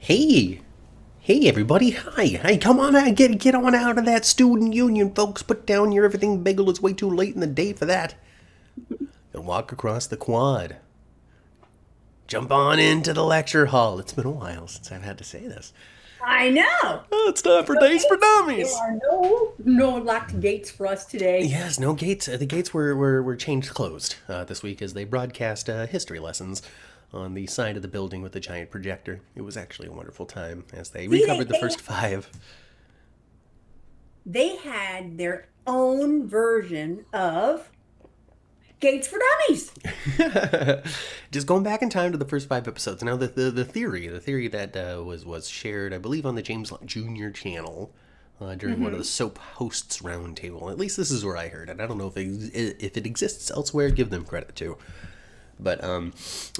Hey, hey everybody, hi. Hey, come on out, get on out of that student union, folks. Put down your everything bagel, it's way too late in the day for that. And walk across the quad. Jump on into the lecture hall. It's been a while since I've had to say this. I know. Oh, it's time for No Days for gates. There Dummies. are no locked gates for us today. Yes, no gates. The gates were changed closed this week as they broadcast history lessons on the side of the building with the giant projector. It was actually a wonderful time as they See, recovered the first five. they had their own version of Gates for Dummies. Just going back in time to the first five episodes. Now, the theory that was shared, I believe, on the James Jr. channel during one of the soap hosts roundtable. At least this is where I heard it. I don't know if it exists elsewhere. Give them credit too. But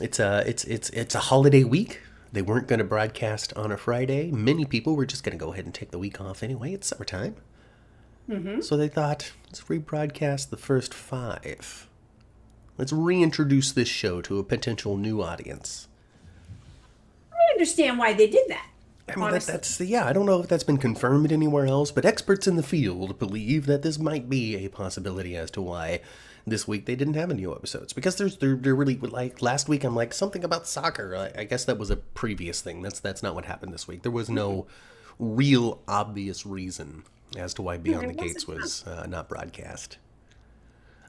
it's a holiday week. They weren't going to broadcast on a Friday. Many people were just going to go ahead and take the week off anyway. It's summertime. So they thought, let's rebroadcast the first five. Let's reintroduce this show to a potential new audience. I understand why they did that. I mean, Honestly. that's I don't know if that's been confirmed anywhere else, but experts in the field believe that this might be a possibility as to why this week they didn't have any new episodes. Because they're really, like, last week I'm like, something about soccer. I guess that was a previous thing. That's not what happened this week. There was no real obvious reason as to why Beyond There the Gates wasn't. was not broadcast.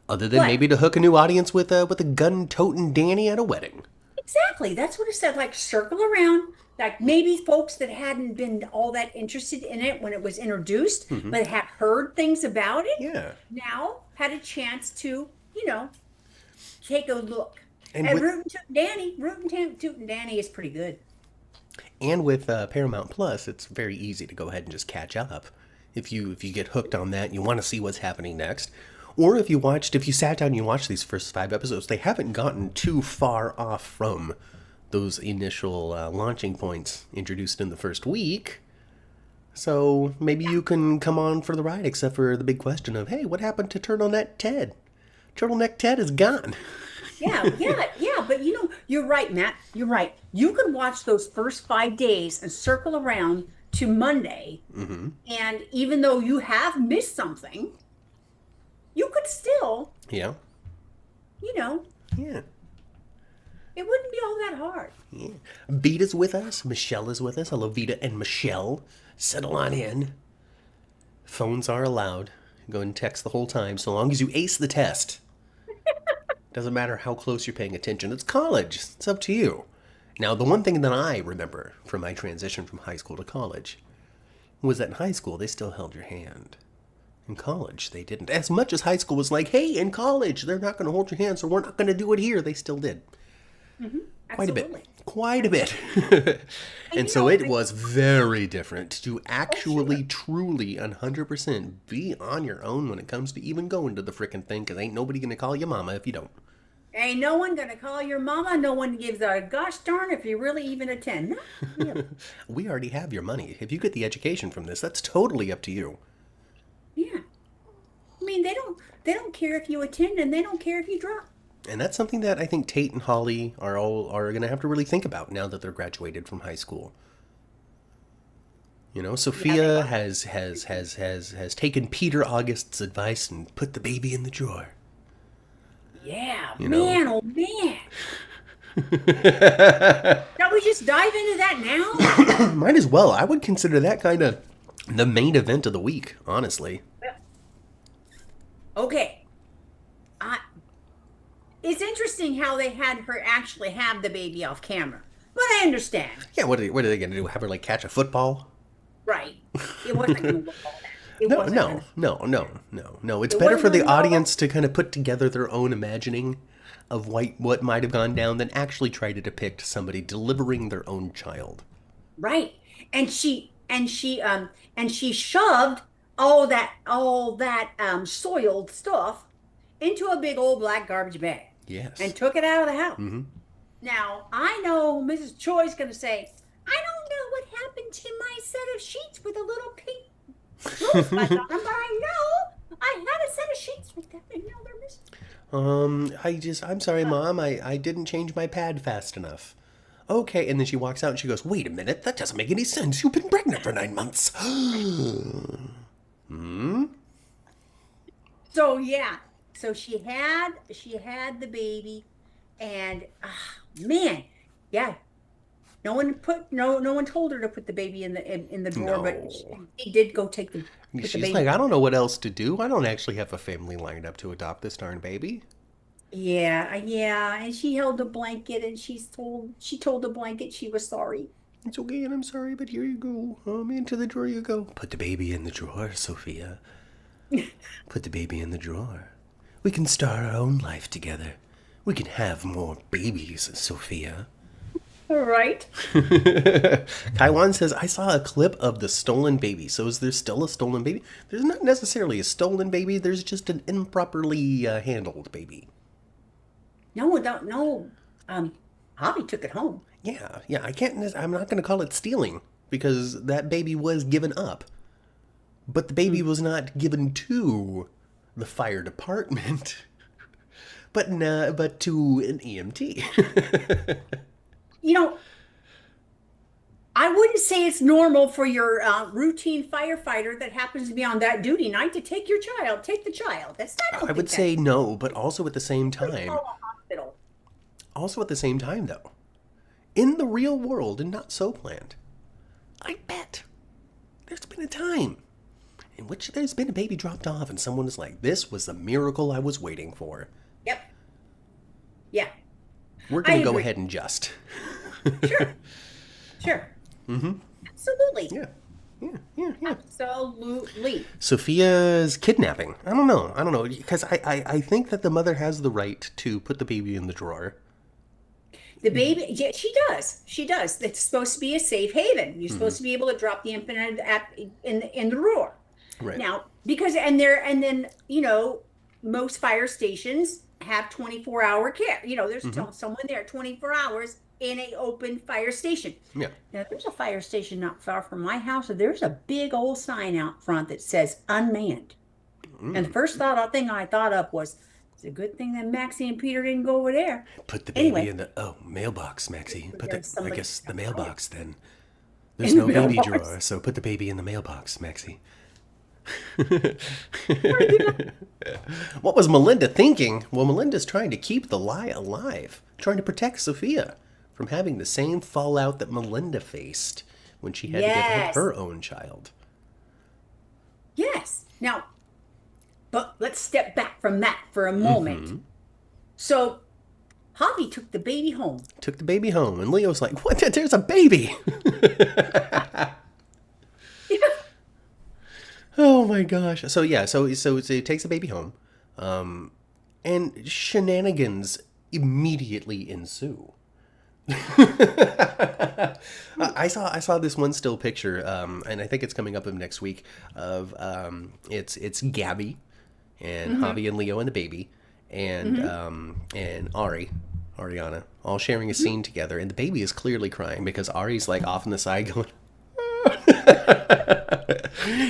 Other than But maybe to hook a new audience with a gun-toting Danny at a wedding. exactly, that's what it said. Like circle around. Like maybe folks that hadn't been all that interested in it when it was introduced, but had heard things about it, Yeah. now had a chance to, take a look. And And with Rootin' Danny is pretty good. Paramount Plus, it's very easy to go ahead and just catch up. If you get hooked on that and you want to see what's happening next. Or if you sat down and you watched these first five episodes, they haven't gotten too far off from those initial launching points introduced in the first week. So maybe you can come on for the ride, except for the big question of, hey, what happened to Turtleneck Ted? Turtleneck Ted is gone. Yeah. But you're right, Matt. You're right. You could watch those first 5 days and circle around to Monday. And even though you have missed something, you could still, Yeah. you know, Yeah. it wouldn't be all that hard. Yeah. Beat is with us. Michelle is with us. Hello, Vita and Michelle. Settle on in. Phones are allowed. Go and text the whole time, so long as you ace the test. Doesn't matter how close you're paying attention. It's college. It's up to you. Now, the one thing that I remember from my transition from high school to college was that in high school, they still held your hand. In college, they didn't. As much as high school was like, hey, in college, they're not going to hold your hand, so we're not going to do it here. They still did. Quite a bit. Absolutely. Quite a bit. And so it was very different to actually, truly, 100% be on your own when it comes to even going to the frickin' thing, because ain't nobody going to call you mama if you don't. Ain't no one gonna call your mama. No one gives a gosh darn if you really even attend. No, really. We already have your money. If you get the education from this, that's totally up to you. Yeah. I mean, they don't care if you attend and they don't care if you drop. And that's something that I think Tate and Holly are going to have to really think about now that they're graduated from high school. You know, Yeah, Sophia has taken Peter August's advice and put the baby in the drawer. Yeah, You know. man, oh man. Shall we just dive into that now? Might as well. I would consider that kind of the main event of the week, honestly. Okay. I It's interesting how they had her actually have the baby off camera. But I understand. Yeah, what are they going to do? Have her, like, catch a football? Right. It wasn't going to look all that. It No, wasn't no, gonna, no. It's it better wasn't for the gonna look all audience to kind of put together their own imagining of what might have gone down than actually try to depict somebody delivering their own child. right. And she shoved all that soiled stuff into a big old black garbage bag Yes. and took it out of the house. Mm-hmm. Now, I know Mrs. Choi's going to say, I don't know what happened to my set of sheets with a little pink rosebud on them, but I know I had a set of sheets with them, and now they're missing. I'm sorry, Mom, I didn't change my pad fast enough. Okay, and then she walks out and she goes, wait a minute, that doesn't make any sense. You've been pregnant for 9 months. Hmm? So yeah, so she had the baby, and man, yeah, no one told her to put the baby in the drawer, but No. she did go put the She's baby. like, I don't know what else to do. I don't actually have a family lined up to adopt this darn baby. Yeah, yeah, and she held the blanket, and she told the blanket she was sorry. It's okay, and I'm sorry, but here you go. Into the drawer you go. Put the baby in the drawer, Sophia. Put the baby in the drawer. We can start our own life together. We can have more babies, Sophia. All right. Kaiwan says, I saw a clip of the stolen baby. So is there still a stolen baby? There's not necessarily a stolen baby. There's just an improperly handled baby. No, no. Javi took it home. Yeah, yeah. I'm not going to call it stealing because that baby was given up. But the baby was not given to the fire department, but to an EMT. You know, I wouldn't say it's normal for your routine firefighter that happens to be on that duty night to take your child. Take the child. That's not. I don't I think would that's say no, but also at the same time, call a hospital. though, in the real world and not so planned, I bet there's been a time in which there's been a baby dropped off and someone is like, this was the miracle I was waiting for. Yep. Yeah. We're I going to go agree. ahead and just. Sure. Sure. Absolutely. Yeah. Yeah, yeah, yeah. Absolutely. Sophia's kidnapping. I don't know. Because I think that the mother has the right to put the baby in the drawer. The baby, yeah, she does. She does. It's supposed to be a safe haven. You're supposed to be able to drop the infant in the drawer. Right. Now, because then most fire stations have 24-hour care. There's someone there 24 hours in a open fire station. Yeah. Now, there's a fire station not far from my house, and there's a big old sign out front that says unmanned. And the first thing I thought of was, it's a good thing that Maxie and Peter didn't go over there. Put the baby Anyway. in the mailbox, Maxie. There's I somebody guess the mailbox then. There's the no baby mailbox. drawer, so put the baby in the mailbox, Maxie. What was Melinda thinking? Well, Melinda's trying to keep the lie alive, trying to protect Sophia from having the same fallout that Melinda faced when she had to give up Yes. her own child. Yes. Now, but let's step back from that for a moment. So, Javi took the baby home. Took the baby home, and Leo's like, "What? There's a baby!" Oh my gosh! So yeah, so he takes the baby home, and shenanigans immediately ensue. I saw this one still picture, and I think it's coming up next week. Of it's Gabby, and Javi and Leo and the baby, and Ariana, all sharing a scene together, and the baby is clearly crying because Ari's like off on the side going.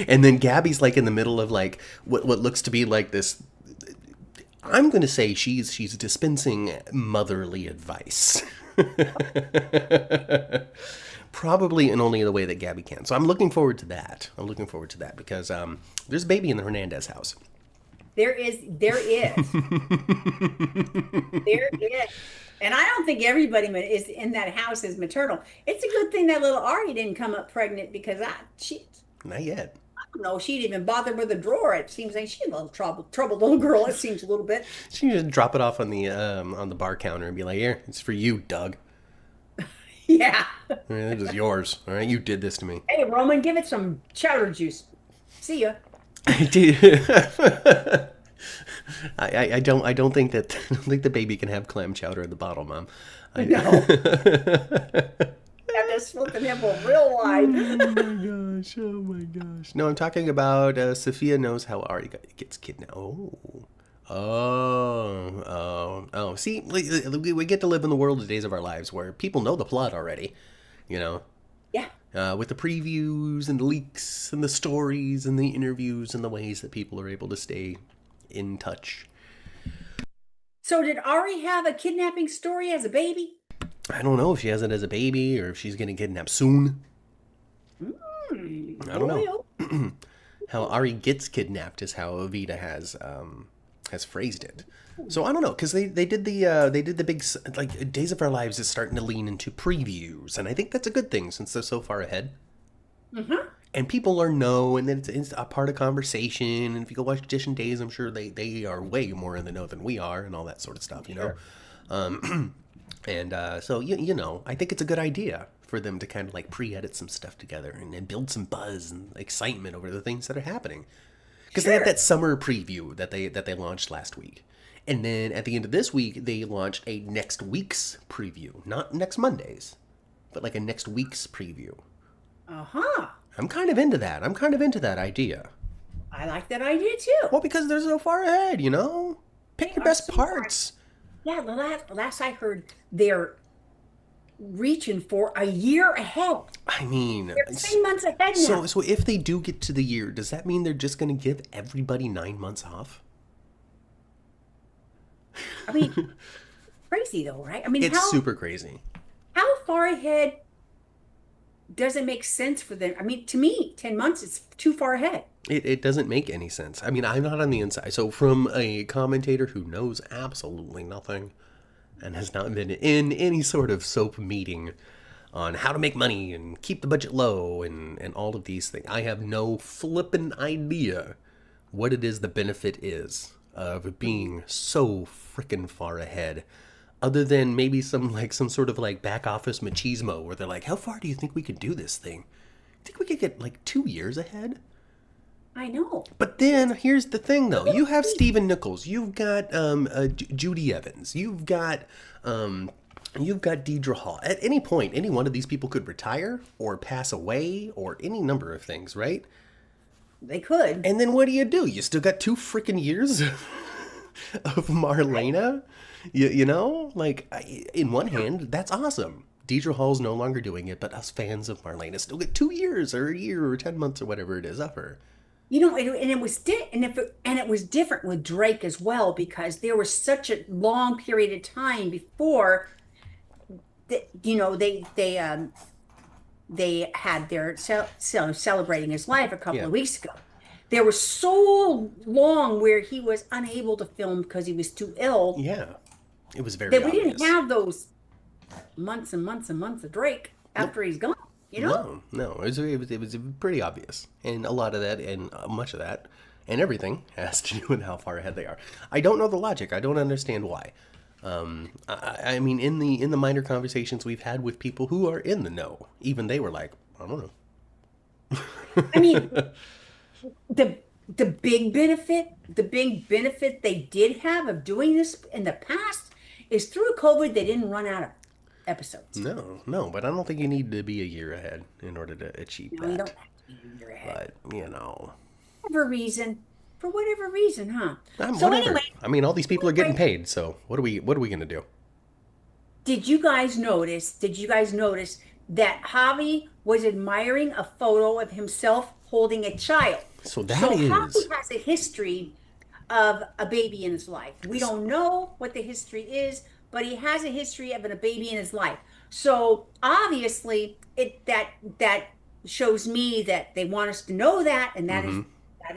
And then Gabby's like in the middle of like what looks to be like this. I'm going to say she's dispensing motherly advice. Probably in only the way that Gabby can. So I'm looking forward to that. Because there's a baby in the Hernandez house. There is. There is. And I don't think everybody is in that house is maternal. It's a good thing that little Ari didn't come up pregnant because Not yet. I don't know, she'd even bothered with a drawer. It seems like she's a little troubled little girl. It seems a little bit. She can just drop it off on the bar counter and be like, "Here, it's for you, Doug. Yeah. It is yours. All right, you did this to me." Hey, Roman, give it some chowder juice. See ya. I don't think that I don't think the baby can have clam chowder in the bottle, Mom. No. Have to split the nipple real wide. Oh my gosh. No, I'm talking about Sophia knows how Ari gets kidnapped. Oh. See, we get to live in the world of Days of Our Lives where people know the plot already, you know? Yeah. With the previews and the leaks and the stories and the interviews and the ways that people are able to stay in touch. So did Ari have a kidnapping story as a baby? I don't know if she has it as a baby or if she's getting kidnapped soon. I don't know. Royal. How Ari gets kidnapped is how Evita has phrased it. So I don't know, because they did the big, like, Days of Our Lives is starting to lean into previews, and I think that's a good thing since they're so far ahead. Mm-hmm. And people are know, and then it's a part of conversation. And if you go watch Edition Days, I'm sure they are way more in the know than we are, and all that sort of stuff, you know. So you know, I think it's a good idea for them to kind of like pre-edit some stuff together and build some buzz and excitement over the things that are happening. Because they had that summer preview that they launched last week. And then at the end of this week, they launched a next week's preview. Not next Monday's, but like a next week's preview. Uh-huh. I'm kind of into that. I'm kind of into that idea. I like that idea too. Well, because they're so far ahead, you know? Pick your best parts. Yeah, the last I heard, they're reaching for a year ahead. I mean, They're 10 months ahead now. so if they do get to the year, does that mean they're just going to give everybody 9 months off? I mean, crazy though, right? I mean, It's super crazy. how far ahead does it make sense for them? I mean, to me, 10 months is too far ahead. It doesn't make any sense. I mean, I'm not on the inside. So from a commentator who knows absolutely nothing and has not been in any sort of soap meeting on how to make money and keep the budget low and all of these things, I have no flippin' idea what it is the benefit is of being so frickin' far ahead. Other than maybe some sort of like back office machismo where they're like, how far do you think we could do this thing? Think we could get like 2 years ahead? I know. But then here's the thing, though. You have Stephen Nichols. You've got Judy Evans. You've got Deidre Hall. At any point, any one of these people could retire or pass away or any number of things, right? They could. And then what do? You still got 2 freaking years of Marlena. You know, like in one hand, that's awesome. Deidre Hall's no longer doing it, but us fans of Marlena still get 2 years or a year or 10 months or whatever it is of her. You know, and it was it was different with Drake as well, because there was such a long period of time before they had their celebrating his life a couple of weeks ago. There was so long where he was unable to film because he was too ill. Yeah, it was very that we obvious. didn't have those months and months and months of Drake after he's gone. You know? No, it was pretty obvious, and a lot of that, and much of that, and everything has to do with how far ahead they are. I don't know the logic. I don't understand why. I mean, in the minor conversations we've had with people who are in the know, even they were like, I don't know. I mean, the big benefit they did have of doing this in the past is through COVID they didn't run out of episodes. No, but I don't think you need to be a year ahead in order to achieve that. You don't have to be a year ahead. But, you know. For whatever reason, huh? So anyway, I mean, all these people are getting paid, so what are we going to do? Did you guys notice that Javi was admiring a photo of himself holding a child? So Javi has a history of a baby in his life. We don't know what the history is, but he has a history of a baby in his life. So obviously, that shows me that they want us to know that, and that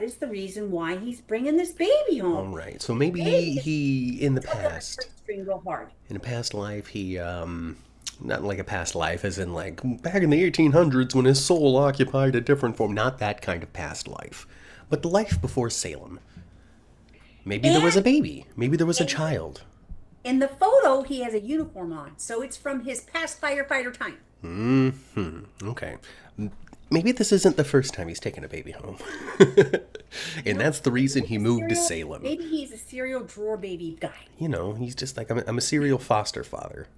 is the reason why he's bringing this baby home. All right. So maybe he in the past, real hard. In a past life, he not like a past life as in like back in the 1800s when his soul occupied a different form. Not that kind of past life, but the life before Salem. Maybe there was a baby. Maybe there was a child. In the photo, he has a uniform on, so it's from his past firefighter time. Okay. Maybe this isn't the first time he's taken a baby home. And that's the reason he moved to Salem. Maybe he's a serial drawer baby guy. You know, he's just like, I'm a serial foster father.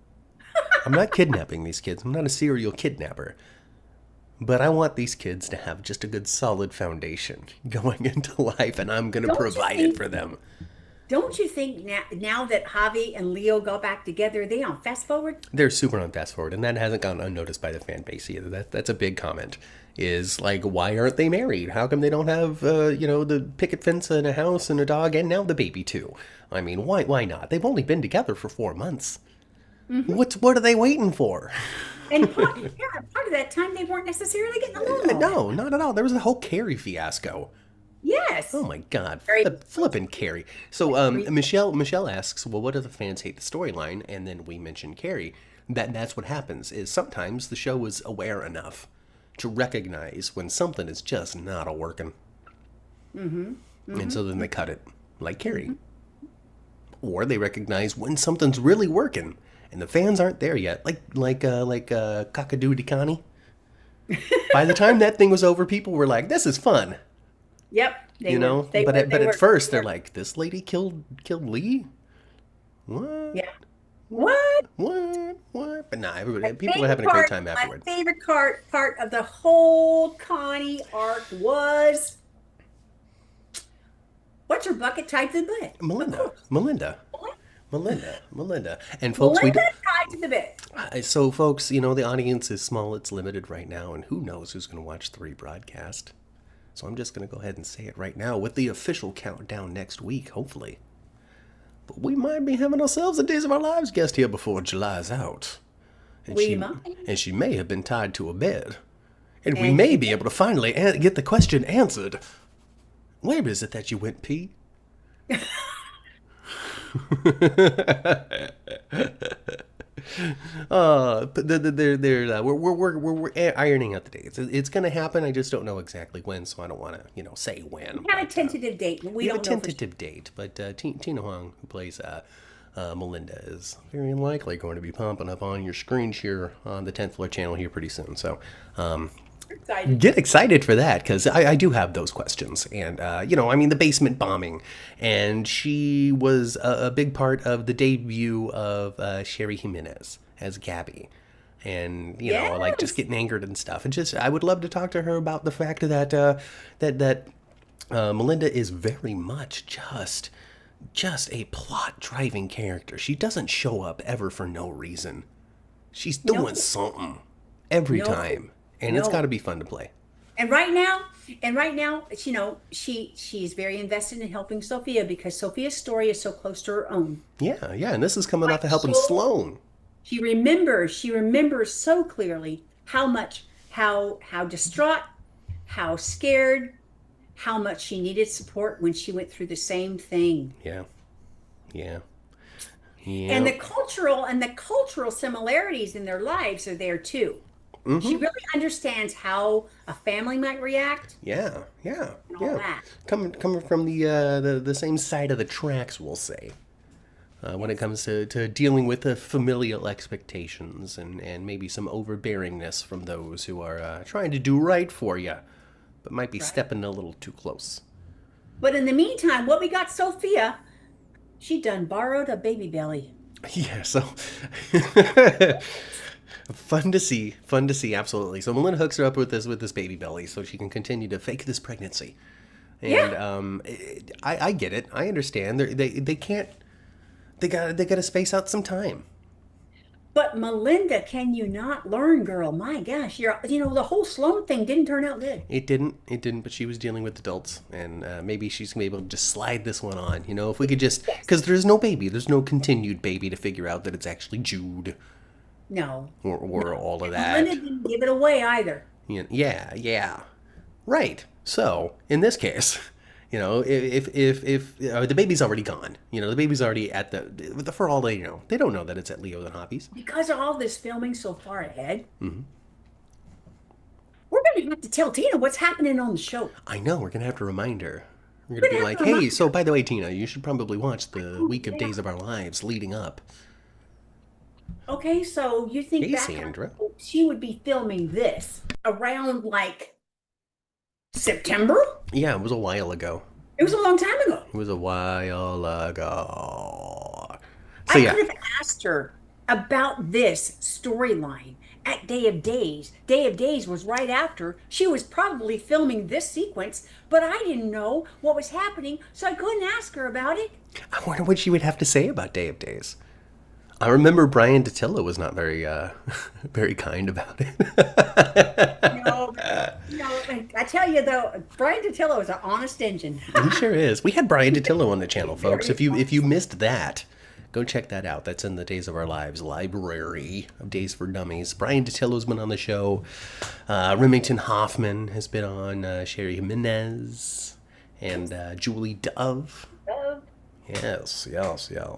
I'm not kidnapping these kids. I'm not a serial kidnapper. But I want these kids to have just a good solid foundation going into life, and I'm going to provide it for them. Don't you think now that Javi and Leo got back together, they on fast forward? They're super on fast forward, and that hasn't gone unnoticed by the fan base either. That's a big comment. Is like, why aren't they married? How come they don't have, the picket fence and a house and a dog and now the baby too? I mean, why not? They've only been together for 4 months. What are they waiting for? And part of that time they weren't necessarily getting along all that No, well. not at all. There was a whole Carrie fiasco. Oh Yes. my God, Very flipping Carrie. So creepy. Michelle asks, well, what do the fans hate the storyline? And then we mention Carrie. That's what happens. Is sometimes the show is aware enough to recognize when something is just not a working, and so then they cut it, like Carrie. Or they recognize when something's really working, and the fans aren't there yet, like Cockadoo Connie. By the time that thing was over, people were like, "This is fun." Yep. You know, but They at were. first they're like, this lady killed Lee. What? Yeah. What? What? But nah, everybody, My people were favorite having a great part, time my afterward. favorite part of the whole Connie arc was what's her bucket tied to the bed? Of Melinda, course. Melinda, What? Melinda, and folks, Melinda tied to the bed. so folks, you know the audience is small, it's limited right now, and who knows who's going to watch the rebroadcast. So I'm just going to go ahead and say it right now with the official countdown next week, hopefully. But we might be having ourselves a Days of Our Lives guest here before July's out. And We might. she may have been tied to a bed. And we And may she be able to finally get the question answered. Where is it that you went pee? But we're ironing out the dates. It's going to happen. I just don't know exactly when, so I don't want to, say when. We had a tentative date, but we We have a don't know for tentative date, but Tina Huang, who plays Melinda, is very unlikely going to be popping up on your screens here on the 10th Floor channel here pretty soon. So sure. Excited. get excited for that, because I do have those questions. And, the basement bombing. And she was a big part of the debut of Sherry Jimenez as Gabby. And, like just Yes. getting angered and stuff. And just, I would love to talk to her about the fact that, Melinda is very much just a plot driving character. She doesn't show up ever for no reason. She's doing No. something every No. time, and it's No. got to be fun to play. And right now, she's very invested in helping Sophia because Sophia's story is so close to her own. Yeah, and this is coming off of helping So Sloane. she remembers so clearly how distraught, how scared, how much she needed support when she went through the same thing. Yeah, yeah, And yeah. the cultural similarities in their lives are there too. She really understands how a family might react Yeah, and all that. Coming from the same side of the tracks, we'll say. When it comes to dealing with the familial expectations and maybe some overbearingness from those who are trying to do right for you, but might be Right. stepping a little too close. But in the meantime, what we got Sophia, she done borrowed a baby belly. Yeah, so fun to see, absolutely. So Melinda hooks her up with this baby belly so she can continue to fake this pregnancy. And Yeah. I get it, I understand. They can't. They got to space out some time. But Melinda, can you not learn, girl? My gosh, the whole Sloan thing didn't turn out good. It didn't, but she was dealing with adults, and maybe she's gonna be able to just slide this one on. If we could just, because there's no continued baby to figure out that it's actually Jude No. or all of Melinda that. didn't give it away either. Yeah, right. So in this case, if the baby's already gone, the baby's already at for all they know, they don't know that it's at Leo's and Hoppy's. Because of all this filming so far ahead, we're going to have to tell Tina what's happening on the show. I know, we're gonna have to remind her. We're We're gonna be going to have like, to hey, remind so by the way, Tina, you should probably watch the week of yeah. Days of Our Lives leading up. Okay, so you think Hey, back, Sandra. she would be filming this around like September? Yeah, it was a while ago. It was a long time ago. It was a while ago. So I yeah, could have asked her about this storyline at Day of Days. Day of Days was right after. She was probably filming this sequence, but I didn't know what was happening, so I couldn't ask her about it. I wonder what she would have to say about Day of Days. I remember Brian Datillo was not very, very kind about it. No, I tell you though, Brian Datillo is an honest engine. He sure is. We had Brian Datillo on the channel, folks. Very If you missed that, Go check that out. That's in the Days of Our Lives library of Days for Dummies. Brian DeTillo's been on the show. Remington Hoffman has been on. Sherry Jimenez and Julie Dove. Yes.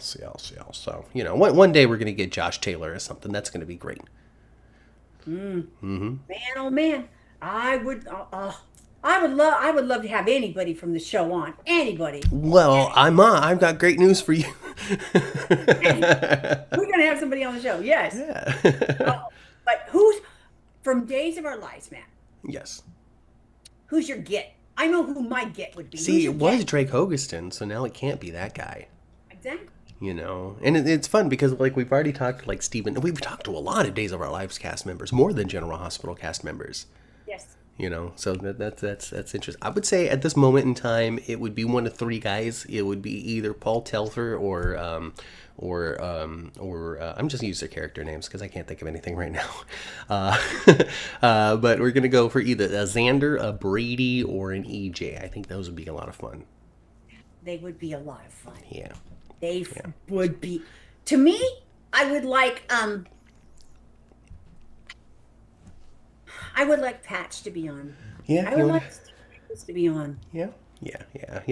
So, one day we're going to get Josh Taylor or something. That's going to be great. Man, oh man, I would love to have anybody from the show on. Anybody. Well, I've got great news for you. We're gonna have somebody on the show. Yes. Yeah. But who's from Days of Our Lives, man? Yes. Who's your get? I know who my get would be. See, it was Drake Hogestyn, so now it can't be that guy. Exactly. And it's fun because we've already talked to Steven. We've talked to a lot of Days of Our Lives cast members, more than General Hospital cast members. Yes. So that's interesting. I would say at this moment in time, it would be one of three guys. It would be either Paul Telfer or I'm just using their character names because I can't think of anything right now. But we're gonna go for either a Xander, a Brady, or an EJ. I think those would be a lot of fun. They would be a lot of fun. Yeah. They would be. To me, I would like Patch to be on. Yeah. I would like Steve to be on. Yeah.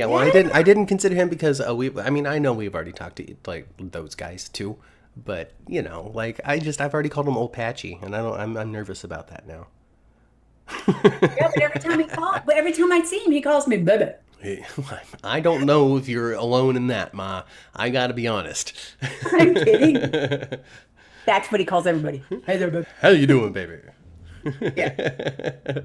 Well, I didn't consider him because I know we've already talked to those guys too, but I've already called him Old Patchy, and I'm nervous about that now. Yeah, but every time I see him, he calls me baby. I don't know if you're alone in that, Ma. I gotta be honest. I'm kidding. That's what he calls everybody. Hey there, baby. How you doing, baby? Yeah.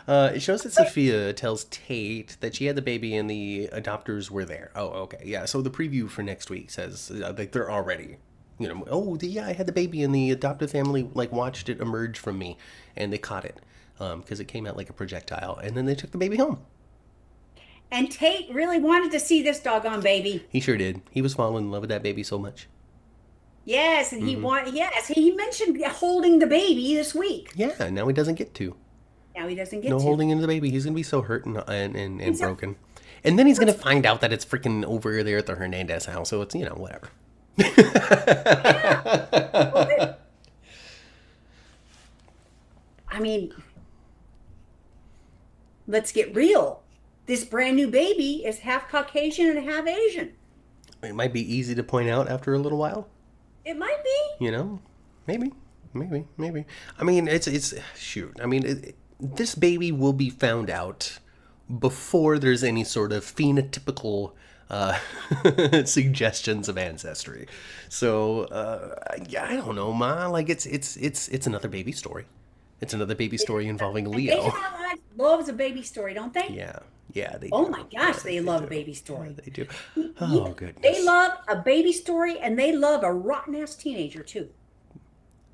It shows that Sophia tells Tate that she had the baby and the adopters were there. Oh, okay. Yeah, so the preview for next week says they're already, I had the baby and the adoptive family watched it emerge from me and they caught it because it came out like a projectile and then they took the baby home. And Tate really wanted to see this doggone baby. He sure did. He was falling in love with that baby so much. Yes, and he mentioned holding the baby this week. Yeah, now he doesn't get to. Now he doesn't get to. No holding into the baby. He's going to be so hurt and broken. And then he's going to find out that it's freaking over there at the Hernandez house. So it's, whatever. Yeah. I mean, let's get real. This brand new baby is half Caucasian and half Asian. It might be easy to point out after a little while. It might be. Maybe. I mean, it's shoot. I mean, this baby will be found out before there's any sort of phenotypical suggestions of ancestry. So, I don't know, Ma. It's another baby story. It's another baby story involving Leo. Days of Our Lives loves a baby story, don't they? Yeah, they do. Oh my gosh, they love a baby story. Yeah, they do. Oh, goodness. They love a baby story, and they love a rotten-ass teenager, too.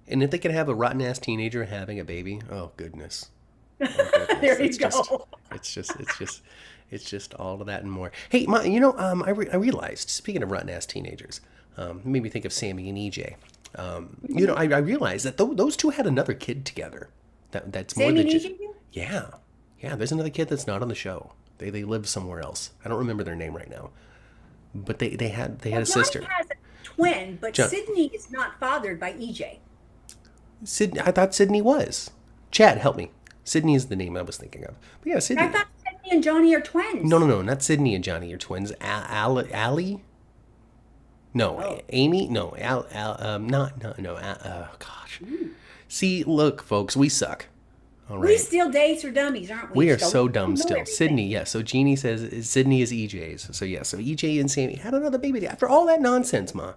And if they could have a rotten-ass teenager having a baby, oh, goodness. There you go. It's just all of that and more. Hey, Ma, I realized, speaking of rotten-ass teenagers, made me think of Sammy and EJ. I realized that those two had another kid together. That's Sammy more than and just... EJ? Yeah, there's another kid that's not on the show. They live somewhere else. I don't remember their name right now. But they had a sister. Johnny has a twin, but John. Sydney is not fathered by EJ. Sydney, I thought Sydney was. Chad, help me. Sydney is the name I was thinking of. But yeah, Sydney. I thought Sydney and Johnny are twins. No, not Sydney and Johnny are twins. Allie? No, Amy? No, gosh. See, look, folks, we suck. All right. We still Days for Dummies, aren't we? We are so dumb still. Sydney, yeah. So Jeannie says Sydney is EJ's. So yeah, so EJ and Sammy had another baby. After all that nonsense, Ma.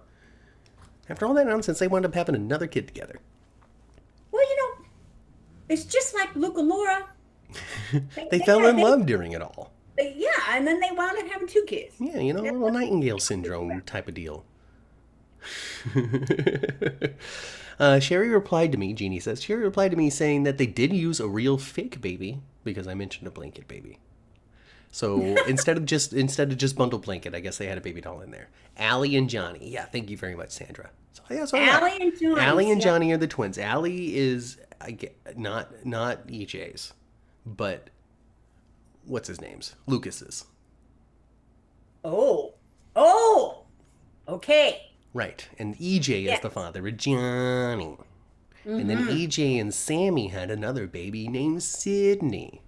After all that nonsense, they wound up having another kid together. Well, it's just like Luke and Laura. They fell in love during it all. Yeah, and then they wound up having two kids. Yeah, a little Nightingale syndrome type of deal. Sherry replied to me, Jeannie says, saying that they did use a real fake baby because I mentioned a blanket baby. So instead of just bundle blanket, I guess they had a baby doll in there. Allie and Johnny. Yeah, thank you very much, Sandra. So, yeah, Allie and Johnny. Allie and Johnny are the twins. Allie is not EJ's, but what's his name's? Lucas's. Oh, okay. Right. And EJ is Yes. the father of Johnny. And then EJ and Sammy had another baby named Sydney.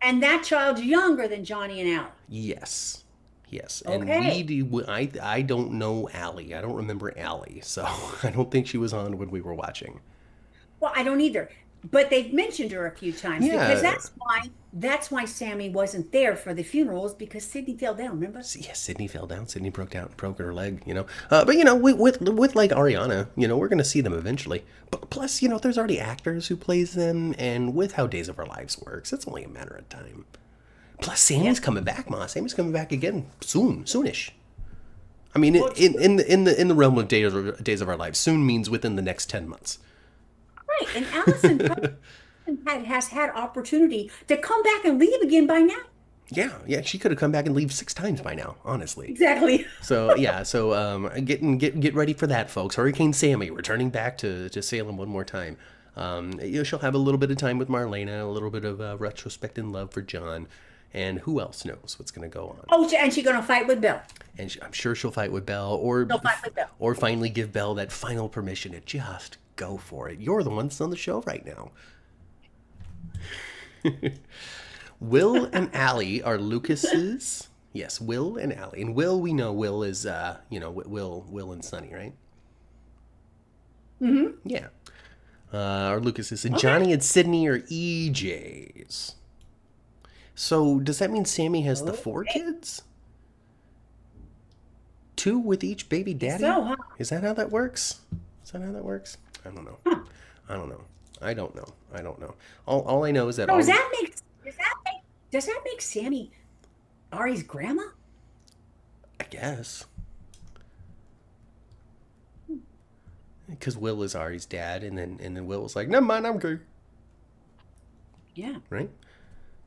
And that child's younger than Johnny and Al. Yes. Yes. And Okay. I don't know Allie. I don't remember Allie. So I don't think she was on when we were watching. Well, I don't either. But they've mentioned her a few times because Yeah. that's why Sammy wasn't there for the funerals because Sydney fell down, remember? Yeah, Sydney fell down. Sydney broke her leg. But with like Ariana, we're gonna see them eventually. But plus, there's already actors who plays them, and with how Days of Our Lives works, it's only a matter of time. Plus, Sammy's coming back, Ma. Sammy's coming back again soonish. I mean, Well, in the realm of Days of Our Lives, soon means within the next 10 months. right. And Allison has had opportunity to come back and leave again by now. Yeah, she could have come back and leave 6 times by now, honestly. Exactly. So yeah, get ready for that, folks. Hurricane Sammy returning back to Salem one more time. She'll have a little bit of time with Marlena, a little bit of retrospect and love for John, and who else knows what's going to go on? Oh, and she's gonna fight with Bill. And I'm sure she'll fight with Belle, She'll fight with Bill. or finally give Belle that final permission to just go for it. You're the one that's on the show right now. Will and Allie are Lucas's. Yes, Will and Allie. And Will, we know Will is, Will and Sonny, right? Mm-hmm. Yeah. Are Lucas's. And Johnny and Sydney are EJ's. So does that mean Sammy has the 4 kids? 2 with each baby daddy? So, huh? Is that how that works? I don't know. Huh. I don't know. All I know is that So does that make Sammy Ari's grandma? I guess. Because Will is Ari's dad, and then Will was like, never mind, I'm good. Yeah. Right?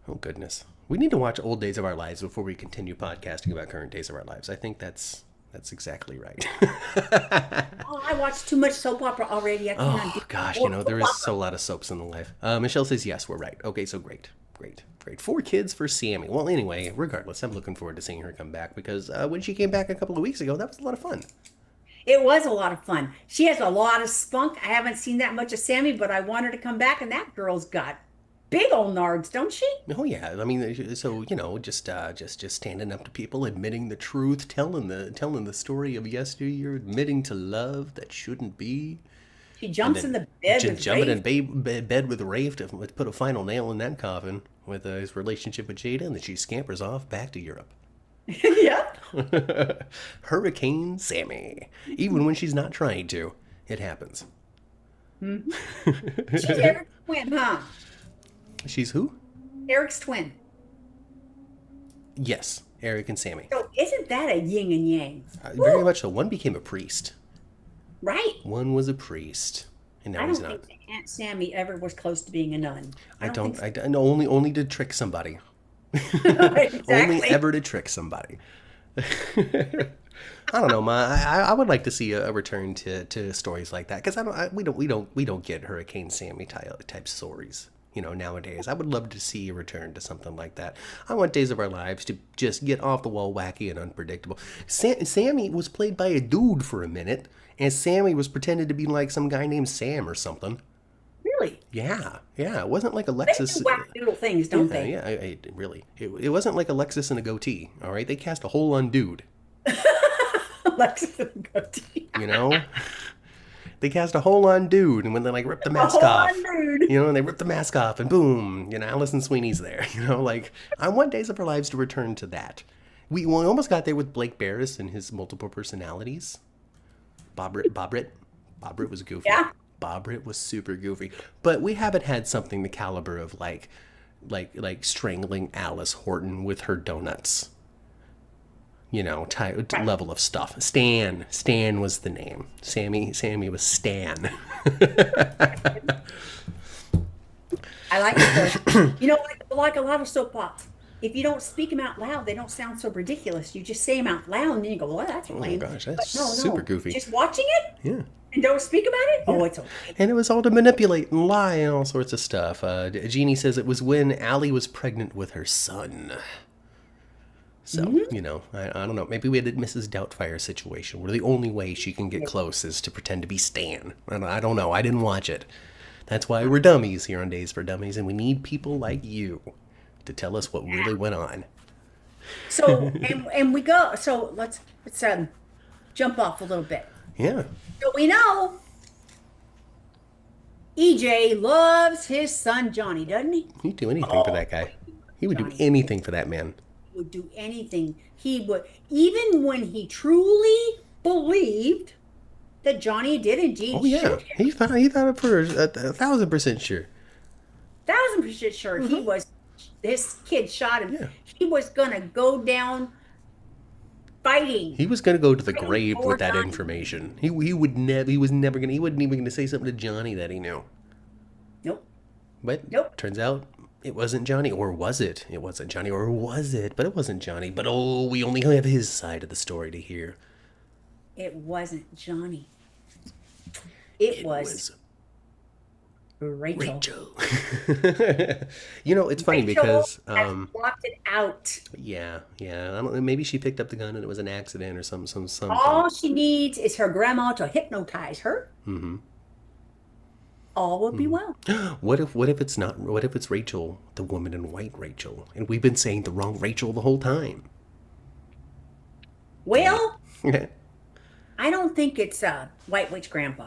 Oh, goodness. We need to watch old Days of Our Lives before we continue podcasting about current Days of Our Lives. I think that's exactly right. Oh, I watched too much soap opera already. I cannot Oh, do gosh, more there soap is so a lot of soaps in the life. Michelle says, yes, we're right. Okay, so great. 4 kids for Sammy. Well, anyway, regardless, I'm looking forward to seeing her come back because when she came back a couple of weeks ago, that was a lot of fun. It was a lot of fun. She has a lot of spunk. I haven't seen that much of Sammy, but I want her to come back, and that girl's got big old nards, don't she? Oh yeah, I mean, so just standing up to people, admitting the truth, telling the story of yesteryear, admitting to love that shouldn't be. She jumps in the bed with jumping Rafe. in bed with Rafe to put a final nail in that coffin with his relationship with Jada, and then she scampers off back to Europe. Yep. Hurricane Sammy. Even when she's not trying to, it happens. She's Eric's twin, huh? She's who? Eric's twin. Yes, Eric and Sammy. So isn't that a yin and yang? Very Woo! much so. One became a priest. Right. One was a priest, and now I he's don't not. think Aunt Sammy ever was close to being a nun. I don't. think I no, only to trick somebody. so. Exactly. Only ever to trick somebody. I don't know, Ma. I would like to see a return to stories like that because we don't get Hurricane Sammy type stories. Nowadays, I would love to see a return to something like that. I want Days of Our Lives to just get off the wall, wacky and unpredictable. Sammy was played by a dude for a minute, and Sammy was pretended to be like some guy named Sam or something. Really? Yeah. It wasn't like They Alexis. do whack little things, don't they? Yeah, really. It wasn't like Alexis in a goatee. All right, they cast a whole on dude. Alexis and goatee. They cast a whole on dude, and when they rip the mask whole off, on dude. and they rip the mask off, and boom, Allison Sweeney's there. I want Days of Our Lives to return to that. We almost got there with Blake Barris and his multiple personalities. Bobrit was goofy. Yeah. Bobrit was super goofy, but we haven't had something the caliber of like strangling Alice Horton with her donuts. Level of stuff. Stan was the name. Sammy was Stan. I like it though. Like a lot of soap operas. If you don't speak them out loud, they don't sound so ridiculous. You just say them out loud, and then you go, "Well, that's lame." Oh my gosh, that's But no, super goofy. Just watching it Yeah. and don't speak about it. Oh, it's okay. And it was all to manipulate and lie and all sorts of stuff. Jeannie says it was when Allie was pregnant with her son. So, I don't know. Maybe we had a Mrs. Doubtfire situation where the only way she can get close is to pretend to be Stan. I don't know. I didn't watch it. That's why we're dummies here on Days for Dummies, and we need people like you to tell us what really went on. So and we go. So let's jump off a little bit. Yeah. So we know EJ loves his son Johnny, doesn't he? He'd do anything for that guy. He would do anything for that man. He would do anything. He would, even when he truly believed that Johnny did indeed shoot him. He thought it for 1,000% sure. 1,000% sure he was. This kid shot him. Yeah. He was gonna go down fighting. He was gonna go to the grave with that information. He was never gonna. He wasn't even gonna say something to Johnny that he knew. Nope. But Nope. Turns out it wasn't Johnny, or was it? It wasn't Johnny, or was it? But it wasn't Johnny. But we only have his side of the story to hear. It wasn't Johnny. It was Rachel. It's funny because blocked it out. yeah. I don't know, maybe she picked up the gun and it was an accident or something. All she needs is her grandma to hypnotize her. Mm-hmm. All will be well. What if it's not? What if it's Rachel, the woman in white Rachel, and we've been saying the wrong Rachel the whole time? Well, I don't think it's White Witch Grandma.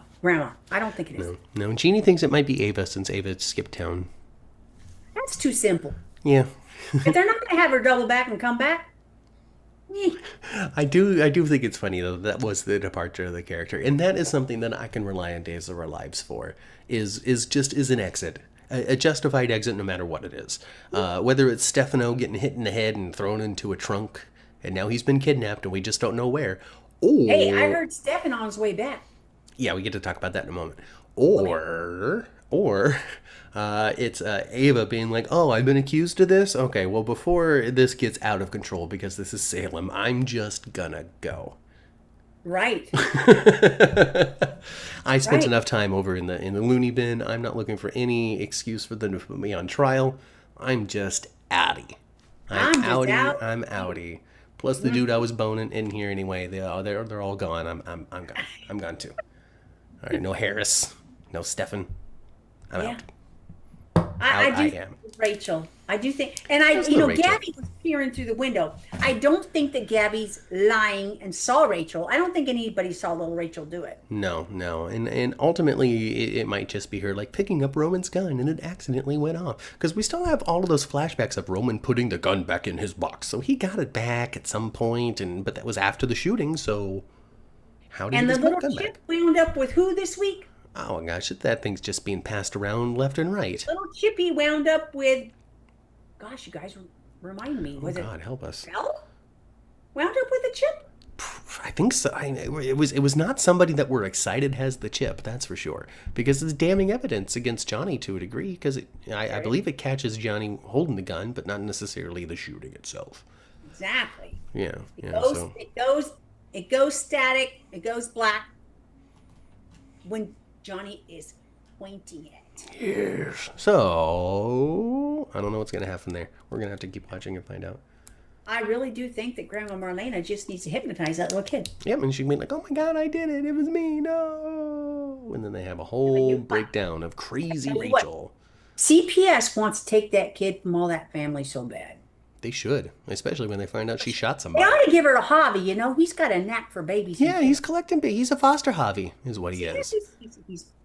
I don't think it is. No. Jeannie thinks it might be Ava since Ava skipped town. That's too simple. Yeah. If they're not going to have her double back and come back, I do think it's funny though that was the departure of the character, and that is something that I can rely on Days of Our Lives for. Is an exit, a justified exit, no matter what it is. Whether it's Stefano getting hit in the head and thrown into a trunk, and now he's been kidnapped and we just don't know where. Or, hey, I heard Stefano's way back. Yeah, we get to talk about that in a moment. Or it's Ava being like, oh, I've been accused of this? Okay, well, before this gets out of control, because this is Salem, I'm just gonna go. Right. I spent enough time over in the loony bin. I'm not looking for any excuse for them to put me on trial. I'm just outie. I'm outie. Plus the dude I was boning in here anyway. They're all gone. I'm gone. I'm gone too. All right, no Harris, no Stefan. I'm out. I am. Rachel. I do think, and Gabby was peering through the window. I don't think that Gabby's lying and saw Rachel. I don't think anybody saw little Rachel do it. No, and ultimately it might just be her like picking up Roman's gun and it accidentally went off, because we still have all of those flashbacks of Roman putting the gun back in his box, so he got it back at some point, but that was after the shooting. So how did he get the gun back? And the little chip wound up with who this week? Oh my gosh, that thing's just being passed around left and right. Little Chippy wound up with, gosh, you guys remind me. Was God, help us. Belle? Wound up with a chip? I think so. It was not somebody that we're excited has the chip, that's for sure. Because it's damning evidence against Johnny to a degree. Because I believe it catches Johnny holding the gun, but not necessarily the shooting itself. Exactly. Yeah. It goes static. It goes black when Johnny is pointing it. Yes. So I don't know what's going to happen there. We're going to have to keep watching and find out. I really do think that Grandma Marlena just needs to hypnotize that little kid. Yep, and she can be like, oh my God, I did it. It was me. No. And then they have a whole breakdown of crazy Rachel. CPS wants to take that kid from all that family so bad. They should, especially when they find out she shot somebody. They ought to give her to Javi, He's got a knack for babies. Yeah, he's collecting babies. He's a foster Javi, is what he is.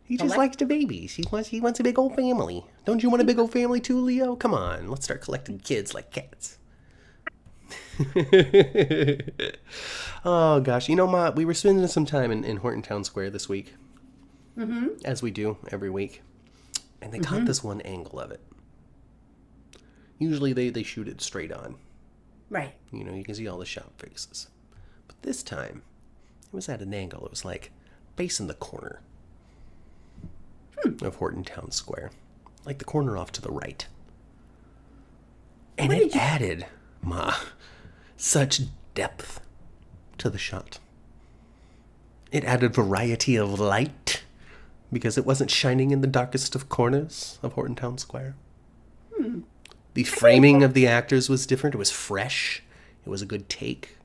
He just likes the babies. He wants a big old family. Don't you want a big old family too, Leo? Come on, let's start collecting kids like cats. Oh gosh, Ma, we were spending some time in Horton Town Square this week, as we do every week, and they caught this one angle of it. Usually they shoot it straight on, right? You can see all the shop faces, but this time it was at an angle. It was like facing the corner of Horton Town Square, like the corner off to the right, and it added, such depth to the shot. It added variety of light because it wasn't shining in the darkest of corners of Horton Town Square. The framing of the actors was different. It was fresh. It was a good take.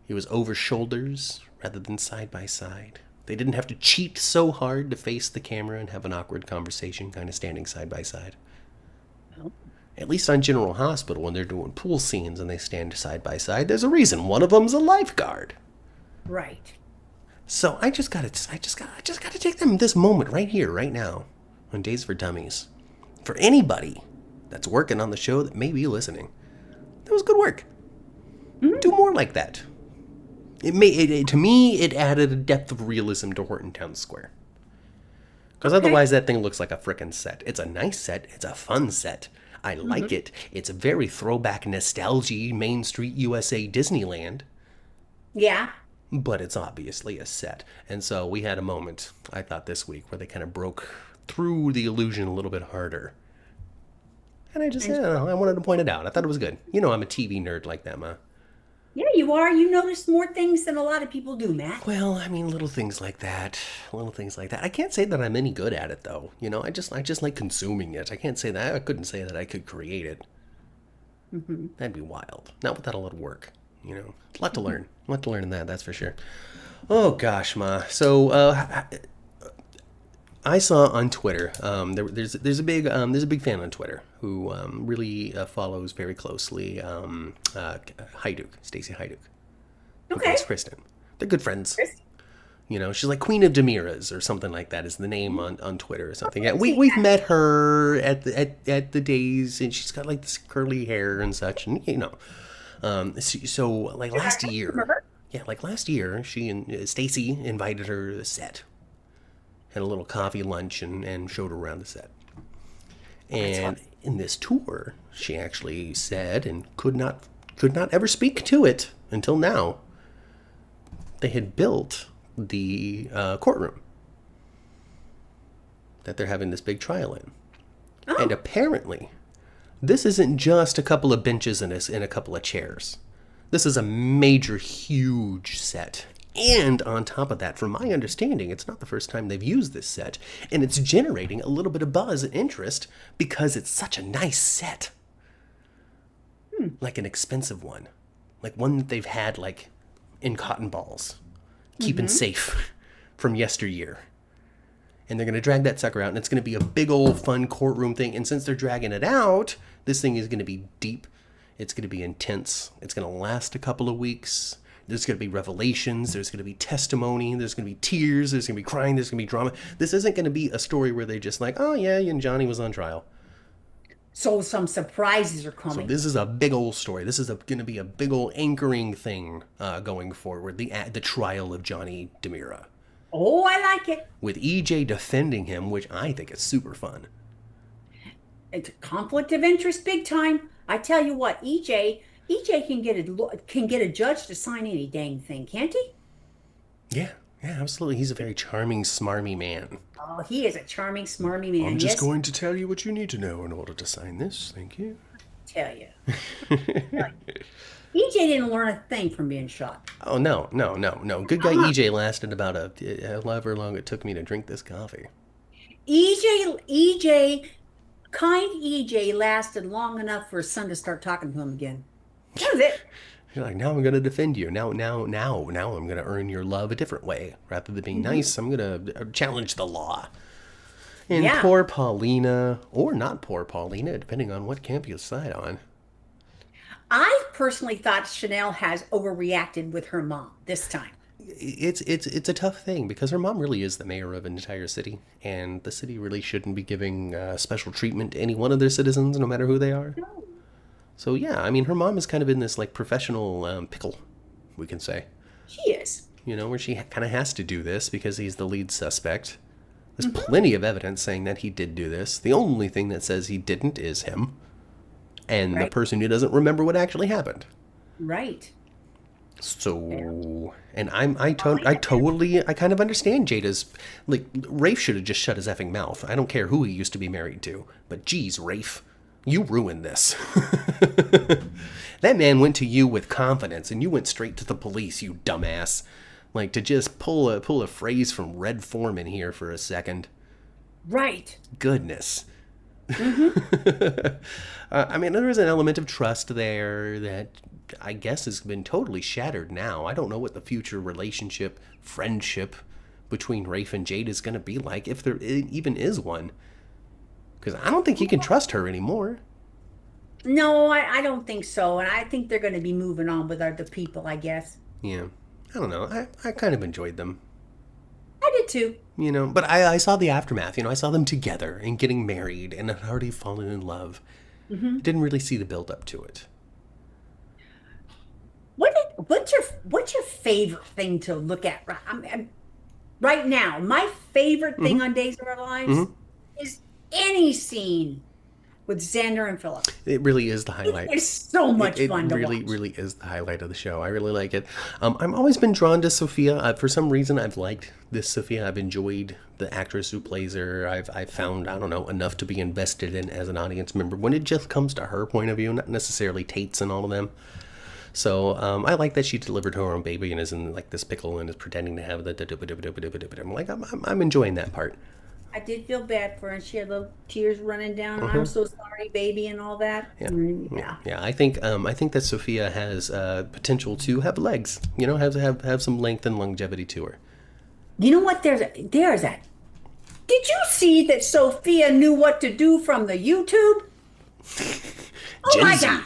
It was over shoulders rather than side by side. They didn't have to cheat so hard to face the camera and have an awkward conversation kind of standing side by side. Oh. At least on General Hospital, when they're doing pool scenes and they stand side by side, there's a reason. One of them's a lifeguard. Right. So I just gotta take them this moment right here, right now, on Days for Dummies. For anybody that's working on the show that may be listening, that was good work. Mm-hmm. Do more like that. To me, it added a depth of realism to Horton Town Square. Because otherwise, that thing looks like a frickin' set. It's a nice set. It's a fun set. I like it. It's a very throwback nostalgia Main Street USA Disneyland. Yeah. But it's obviously a set. And so we had a moment, I thought, this week where they kind of broke through the illusion a little bit harder. And I don't know, I wanted to point it out. I thought it was good. You know I'm a TV nerd like that, Ma. Yeah, you are. You notice more things than a lot of people do, Matt. Well, I mean, little things like that. I can't say that I'm any good at it, though. You know, I just like consuming it. I can't say that. I couldn't say that I could create it. Mm-hmm. That'd be wild. Not without a lot of work. You know, a lot to learn. A lot to learn in that's for sure. Oh gosh, Ma. So I saw on Twitter. There's a big fan on Twitter who really follows very closely Stacey Hyduke. Who plays Kristen. They're good friends. You know, she's like Queen of Demira's or something like that is the name on Twitter or something. Yeah, we've met her at the Days, and she's got like this curly hair and such, and you know. So like last year, she and Stacey invited her to the set. Had a little coffee lunch and showed her around the set. And in this tour, she actually said, and could not ever speak to it until now, they had built the courtroom that they're having this big trial in. Oh. And apparently, this isn't just a couple of benches and a couple of chairs. This is a major, huge set. And on top of that, from my understanding, it's not the first time they've used this set. And it's generating a little bit of buzz and interest because it's such a nice set. Like an expensive one. Like one that they've had like in cotton balls. Keeping safe from yesteryear. And they're going to drag that sucker out. And it's going to be a big old fun courtroom thing. And since they're dragging it out, this thing is going to be deep. It's going to be intense. It's going to last a couple of weeks. There's going to be revelations. There's going to be testimony. There's going to be tears. There's going to be crying. There's going to be drama. This isn't going to be a story where they just like, oh, yeah, and Johnny was on trial. So some surprises are coming. So this is a big old story. This is going to be a big old anchoring thing going forward. The trial of Johnny DeMira. Oh, I like it. With EJ defending him, which I think is super fun. It's a conflict of interest big time. I tell you what, EJ can get a judge to sign any dang thing, can't he? Yeah, absolutely. He's a very charming, smarmy man. Oh, he is a charming, smarmy man. I'm just going to tell you what you need to know in order to sign this. Thank you. Tell you. EJ didn't learn a thing from being shot. Oh, no. Good guy EJ lasted about however long it took me to drink this coffee. Kind EJ lasted long enough for his son to start talking to him again. That was it. You're like, now I'm going to defend you. Now I'm going to earn your love a different way. Rather than being nice, I'm going to challenge the law. And poor Paulina, or not poor Paulina, depending on what camp you side on. I personally thought Chanel has overreacted with her mom this time. It's a tough thing because her mom really is the mayor of an entire city, and the city really shouldn't be giving special treatment to any one of their citizens, no matter who they are. No. So yeah, I mean, her mom is kind of in this like professional pickle, we can say. She is. You know, where she kind of has to do this because he's the lead suspect. There's plenty of evidence saying that he did do this. The only thing that says he didn't is him, and the person who doesn't remember what actually happened. Right. So, and I kind of understand Jada's, like, Rafe should have just shut his effing mouth. I don't care who he used to be married to, but geez, Rafe, you ruined this. That man went to you with confidence, and you went straight to the police, you dumbass. Like, to just pull a phrase from Red Foreman here for a second. Right. Goodness. I mean, there was an element of trust there that I guess, has been totally shattered now. I don't know what the future relationship, friendship between Rafe and Jade is going to be like, if there even is one. Because I don't think he can trust her anymore. No, I don't think so. And I think they're going to be moving on with other people, I guess. Yeah. I don't know. I kind of enjoyed them. I did too. But I saw the aftermath. I saw them together and getting married and had already fallen in love. Didn't really see the build up to it. What's your favorite thing to look at right now? My favorite thing on Days of Our Lives is any scene with Xander and Philip. It really is the highlight. It's so much fun to really, watch. really is the highlight of the show. I really like it. I've always been drawn to Sophia. For some reason, I've liked this Sophia. I've enjoyed the actress who plays her. I've found, I don't know, enough to be invested in as an audience member when it just comes to her point of view, not necessarily Tate's and all of them. So I like that she delivered her own baby and is in like this pickle and is pretending to have the. I'm like, I'm enjoying that part. I did feel bad for her, and she had little tears running down. I'm so sorry, baby, and all that. Yeah. I think that Sophia has potential to have legs. Have some length and longevity to her. You know what? There's that. Did you see that Sophia knew what to do from the YouTube? Oh my gosh!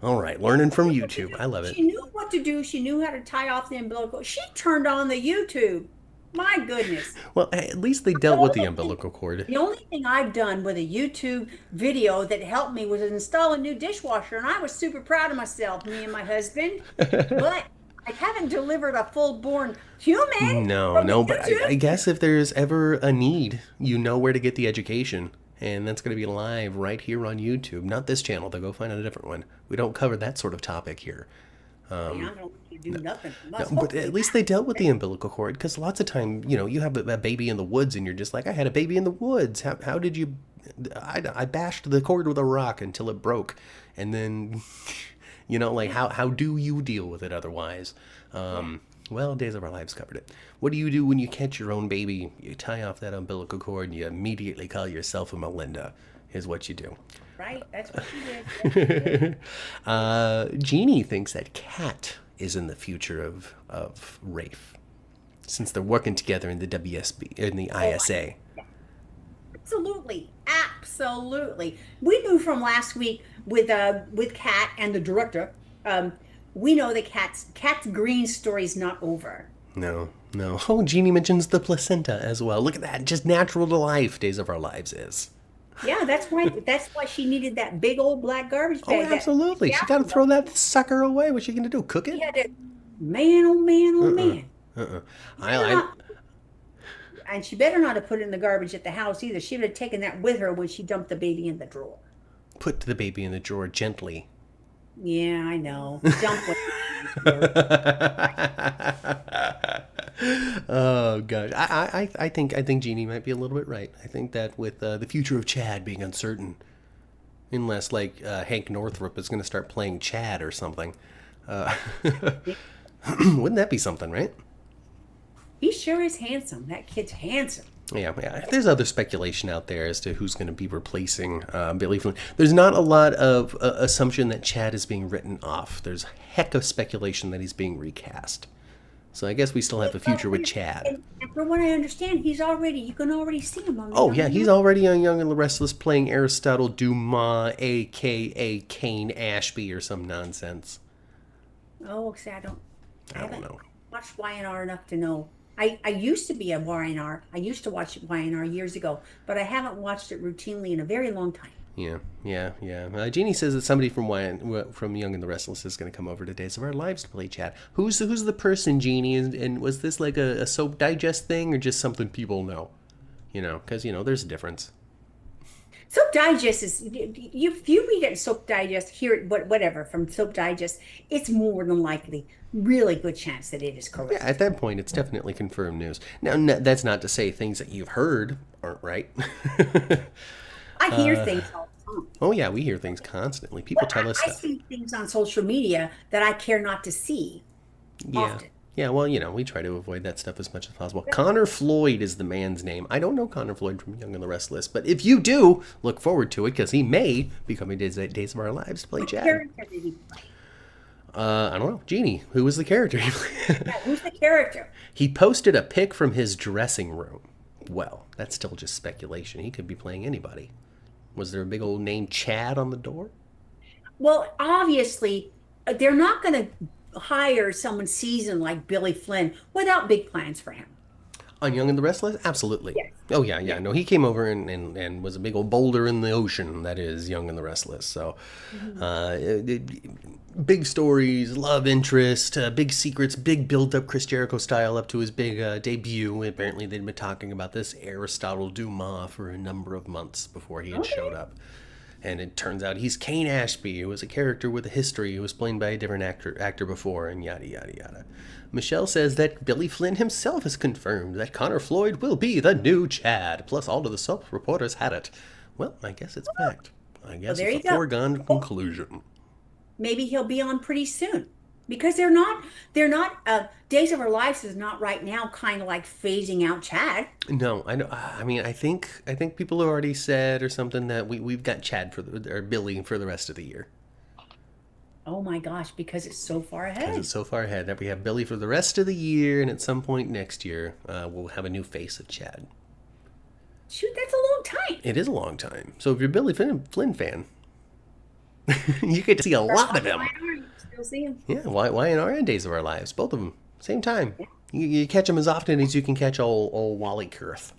All right, learning from YouTube. I love it. She knew what to do. She knew how to tie off the umbilical. She turned on the YouTube. My goodness. Well, at least they dealt with the umbilical cord. The only thing I've done with a YouTube video that helped me was install a new dishwasher, and I was super proud of myself, me and my husband. But I haven't delivered a full-born human. No, but I guess if there's ever a need, you know where to get the education. And that's going to be live right here on YouTube. Not this channel, though. Go find a different one. We don't cover that sort of topic here. I don't want you to do nothing. No, but at least they dealt with the umbilical cord, because lots of time, you have a baby in the woods and you're just like, I had a baby in the woods. How did you... I bashed the cord with a rock until it broke. And then, how do you deal with it otherwise? Well, Days of Our Lives covered it. What do you do when you catch your own baby? You tie off that umbilical cord and you immediately call yourself a Melinda, is what you do. Right, that's what she did. Jeannie thinks that Kat is in the future of Rafe, since they're working together in the WSB, in the ISA. Absolutely. We knew from last week with Kat and the director. We know that Kat's green story's not over. No. Oh, Jeannie mentions the placenta as well. Look at that, just natural to life. Days of Our Lives is. Yeah, that's why she needed that big old black garbage bag. Oh, absolutely. She got to throw that sucker away. What's she going to do? Cook it? Man, oh man. And she better not have put it in the garbage at the house either. She would have taken that with her when she dumped the baby in the drawer. Put the baby in the drawer gently. Yeah, I know. Dump it. Oh gosh, I think Jeannie might be a little bit right. I think that with the future of Chad being uncertain, unless Hank Northrup is going to start playing Chad or something, wouldn't that be something, right? He sure is handsome. That kid's handsome. Yeah. There's other speculation out there as to who's going to be replacing Billy Flynn. There's not a lot of assumption that Chad is being written off. There's a heck of speculation that he's being recast. So I guess we still have a future with Chad. And from what I understand, you can already see him on the Oh, yeah, he's already on Young and the Restless playing Aristotle Dumas, a.k.a. Kane Ashby or some nonsense. Oh, see, I haven't know. watched YNR enough to know. I used to be a YNR. I used to watch YNR years ago, but I haven't watched it routinely in a very long time. Yeah. Jeannie says that somebody from Young and the Restless is going to come over to Days of Our Lives to play Chad. Who's the person, Jeannie? And was this like a Soap Digest thing or just something people know? Because, there's a difference. Soap Digest is, if you read it in Soap Digest, hear it, whatever, from Soap Digest, it's more than likely, really good chance that it is correct. Yeah, at that point, it's definitely confirmed news. Now, that's not to say things that you've heard aren't right. I hear things all the time. Oh, yeah, we hear things constantly. People tell us stuff. I see things on social media that I care not to see often. Yeah, well, we try to avoid that stuff as much as possible. Connor Floyd is the man's name. I don't know Connor Floyd from Young and the Restless, but if you do, look forward to it, because he may become a Days of Our Lives to play Chad. I don't know. Genie, who was the character? Yeah, who's the character? He posted a pic from his dressing room. Well, that's still just speculation. He could be playing anybody. Was there a big old name Chad on the door? Well, obviously, they're not going to hire someone seasoned like Billy Flynn without big plans for him. On Young and the Restless? Absolutely. Yes. Oh, yeah, yeah. No, he came over and was a big old boulder in the ocean. That is Young and the Restless. So, big stories, love interest, big secrets, big build-up Chris Jericho style up to his big debut. Apparently, they'd been talking about this Aristotle Dumas for a number of months before he had showed up. And it turns out he's Kane Ashby, who was a character with a history, who was played by a different actor before, and yada, yada, yada. Michelle says that Billy Flynn himself has confirmed that Connor Floyd will be the new Chad, plus all of the soap reporters had it. Well, I guess it's fact. I guess there it's you a go. foregone conclusion. Maybe he'll be on pretty soon because they're not, Days of Our Lives is not right now kind of like phasing out Chad. No, I know. I mean, I think people have already said or something that we've got Chad or Billy for the rest of the year. Oh my gosh, because it's so far Because ahead. it's so far ahead that we have Billy for the rest of the year, and at some point next year, we'll have a new face of Chad. Shoot, that's a long time. It is a long time. So if you're a Billy Flynn fan, you get to see a lot of him. Still see him. Yeah, why in our Days of Our Lives? Both of them, same time. You catch them as often as you can catch old Wally Kurth.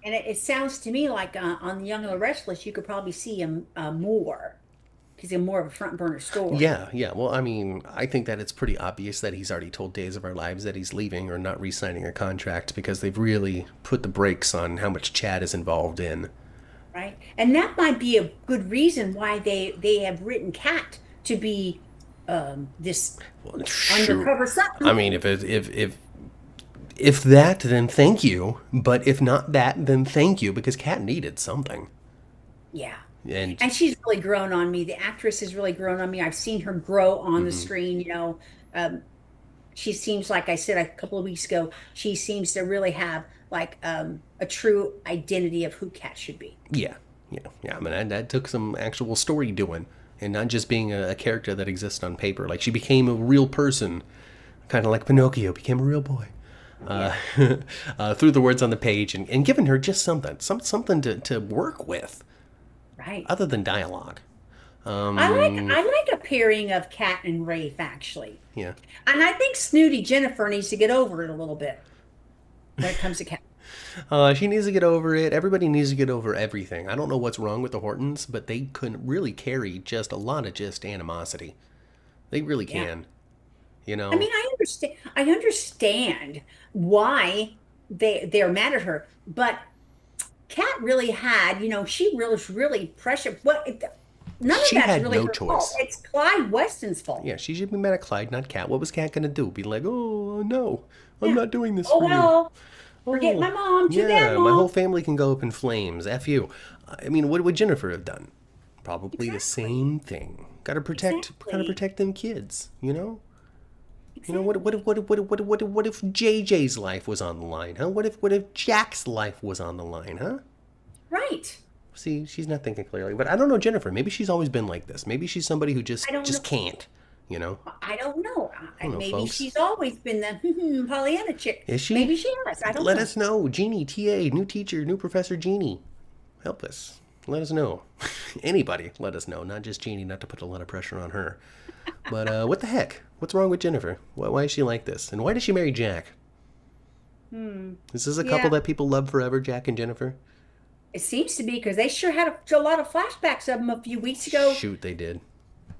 And it sounds to me like on the Young and the Restless, you could probably see him more because he's more of a front burner story. Yeah, yeah. Well, I mean, I think that it's pretty obvious that he's already told Days of Our Lives that he's leaving or not re-signing a contract because they've really put the brakes on how much Chad is involved in. Right. And that might be a good reason why they have written Kat to be this Well, shoot. undercover something. I mean, if that, then thank you. But if not that, then thank you because Kat needed something. Yeah. And And she's really grown on me. The actress has really grown on me. I've seen her grow on the screen. She seems, like I said a couple of weeks ago, she seems to really have like a true identity of who Kat should be. yeah, yeah. I mean, that took some actual story doing, and not just being a character that exists on paper. Like she became a real person, kind of like Pinocchio became a real boy. Through the words on the page and giving her just something to work with Right. other than dialogue. I like a pairing of Kat and Rafe actually. Yeah. And I think Snooty Jennifer needs to get over it a little bit when it comes to Kat. She needs to get over it. Everybody needs to get over everything. I don't know what's wrong with the Hortons, but they couldn't really carry just a lot of just animosity. They really Yeah. can. You know? I mean, I understand why they're mad at her, but Kat really had, she was really pressure. None of She that's had really no her choice. fault. It's Clyde Weston's fault. Yeah, she should be mad at Clyde, not Kat. What was Kat gonna do? Be like, oh no, I'm Yeah. not doing this Oh for you. well, forget my mom. Too bad, Yeah, my mom. whole family can go up in flames. F you. I mean, what would Jennifer have done? Probably the Exactly. same thing. Gotta Exactly. protect them kids. You know. You know Exactly. what if JJ's life was on the line, huh? What if Jack's life was on the line, huh? Right. See, she's not thinking clearly. But I don't know Jennifer. Maybe she's always been like this. Maybe she's somebody who I don't just know. can't. You know. I don't know. I don't know, Maybe folks. she's always been the Pollyanna chick. Is she? Maybe she has. I don't Let know. us know. Jeannie, TA, new teacher, new Professor Jeannie. Help us. Let us know. Anybody, let us know. Not just Jeannie, not to put a lot of pressure on her. But what the heck? What's wrong with Jennifer? Why is she like this? And why did she marry Jack? Is this a couple Yeah. that people love forever, Jack and Jennifer? It seems to be because they sure had a lot of flashbacks of them a few weeks ago. Shoot, they did.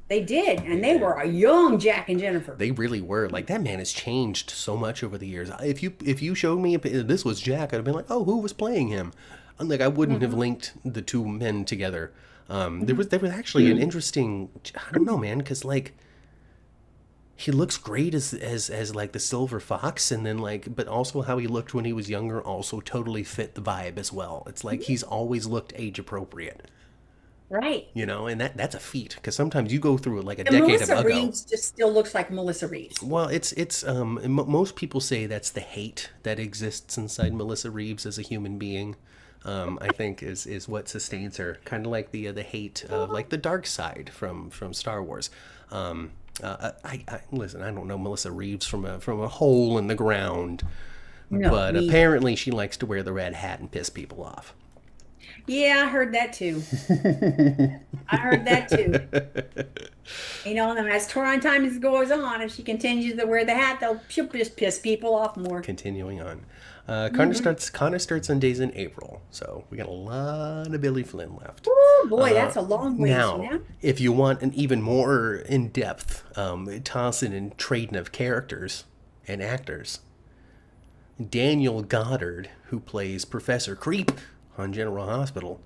They did, and they were a young Jack and Jennifer. They really were. Like, that man has changed so much over the years. If you showed me if this was Jack, I'd have been like, oh, who was playing him? Like, I wouldn't have linked the two men together. There was actually an interesting, I don't know, man, because like he looks great as like the silver fox, and then like, but also how he looked when he was younger also totally fit the vibe as well. It's like he's always looked age appropriate, Right. you know, and that's a feat because sometimes you go through like a And decade Melissa ago. Reeves just still looks like Melissa Reeves. Well, most people say that's the hate that exists inside Melissa Reeves as a human being. I think is what sustains her, kind of like the hate of like the dark side from Star Wars. Listen. I don't know Melissa Reeves from a hole in the ground, No, but me. apparently she likes to wear the red hat and piss people off. Yeah, I heard that too. I heard that too. And as touring time goes on, if she continues to wear the hat, she'll just piss people off more. Continuing on, Hmm. Connor starts on days in April, so we got a lot of Billy Flynn left. Oh boy, that's a long ways from Now, now. if you want an even more in-depth tossing and trading of characters and actors, Daniel Goddard, who plays Professor Creep on General Hospital,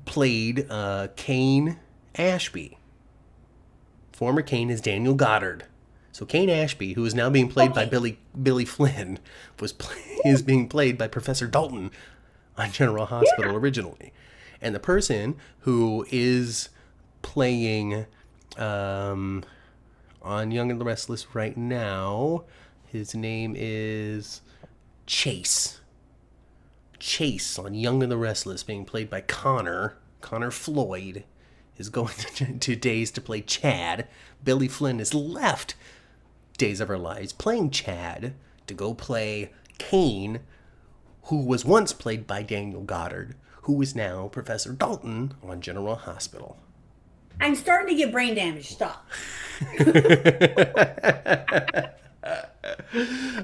played Kane Ashby. Former Kane is Daniel Goddard. So Kane Ashby, who is now being played by Okay. Billy Flynn, is being played by Professor Dalton on General Hospital originally, and the person who is playing on Young and the Restless right now, his name is Chase. Chase on Young and the Restless, being played by Connor Floyd, is going to Days to play Chad. Billy Flynn is left Days of Our Lives playing Chad to go play Kane, who was once played by Daniel Goddard, who is now Professor Dalton on General Hospital. I'm starting to get brain damage. Stop.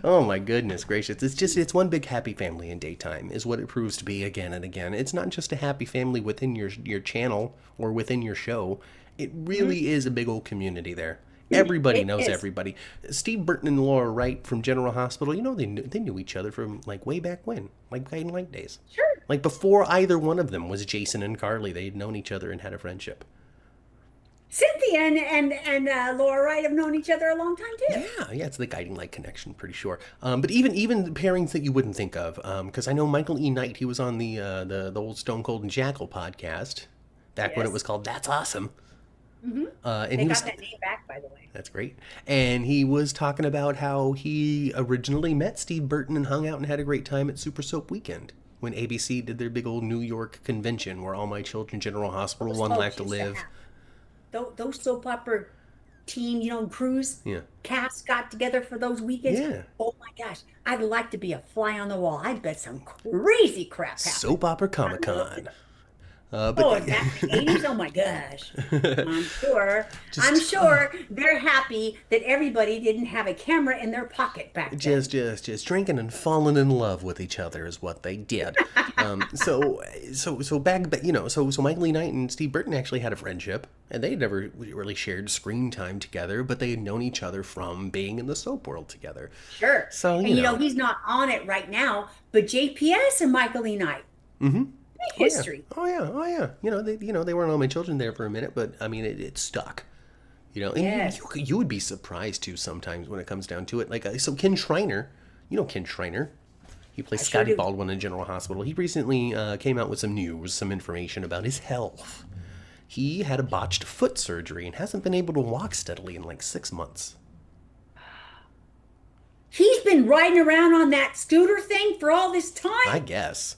Oh my goodness gracious. It's one big happy family in daytime is what it proves to be again and again. It's not just a happy family within your channel or within your show. It Mhm. really is a big old community there. Everybody It knows is. everybody. Steve Burton and Laura Wright from General Hospital, they knew each other from like way back when, like Guiding Light days. Sure. Like before either one of them was Jason and Carly, they had known each other and had a friendship. Cynthia and Laura Wright have known each other a long time too. Yeah, it's the Guiding Light connection, pretty sure. But even pairings that you wouldn't think of, because I know Michael E. Knight, he was on the old Stone Cold and Jackal podcast back when it Yes. was called That's Awesome. Hmm. And They he got was that name back, by the way. That's great. And he was talking about how he originally met Steve Burton and hung out and had a great time at Super Soap Weekend when ABC did their big old New York convention where All My Children, General Hospital, Those One Life folks to used to Live. have those soap opera team, cruise Yeah. cast got together for those weekends. Yeah. Oh my gosh, I'd like to be a fly on the wall. I bet some crazy crap happened. Soap Opera I Comic love to. Con. But Oh, is that the 80s? Oh my gosh. I'm sure. I'm just sure they're happy that everybody didn't have a camera in their pocket back then. just drinking and falling in love with each other is what they did. So back, so Michael E. Knight and Steve Burton actually had a friendship, and they had never really shared screen time together, but they had known each other from being in the soap world together. Sure. So And he's not on it right now, but JPS and Michael E. Knight, oh yeah, history. oh yeah, oh yeah. They weren't all my children there for a minute, but I mean, it stuck. And Yes. you would be surprised too sometimes when it comes down to it. Like so, Ken Schreiner, Ken Schreiner. He plays I sure Scotty do. Baldwin in General Hospital. He recently came out with some news, some information about his health. He had a botched foot surgery and hasn't been able to walk steadily in like 6 months. He's been riding around on that scooter thing for all this I time. guess.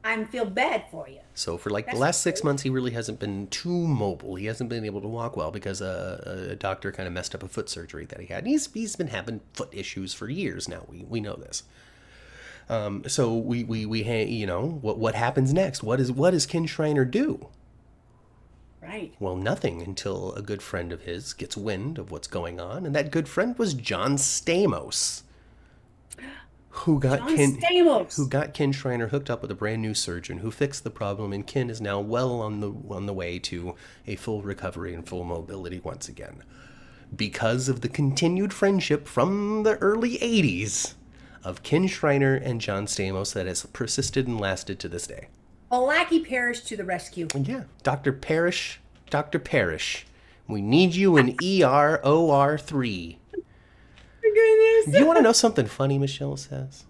I feel bad for you. So for like the That's last not six good. months, he really hasn't been too mobile. He hasn't been able to walk well because a doctor kind of messed up a foot surgery that he had. And he's been having foot issues for years now. We know this. So what happens next? What does Ken Schreiner do? Right. Well, nothing until a good friend of his gets wind of what's going on, and that good friend was John Stamos, who got John Ken who Stamos. got Ken Schreiner hooked up with a brand new surgeon who fixed the problem, and Ken is now well on the way to a full recovery and full mobility once again, because of the continued friendship from the early '80s of Ken Schreiner and John Stamos that has persisted and lasted to this day. Blackie Parish to the rescue. Yeah, Dr. Parrish, we need you in EROR3. Goodness. You want to know something funny, Michelle says?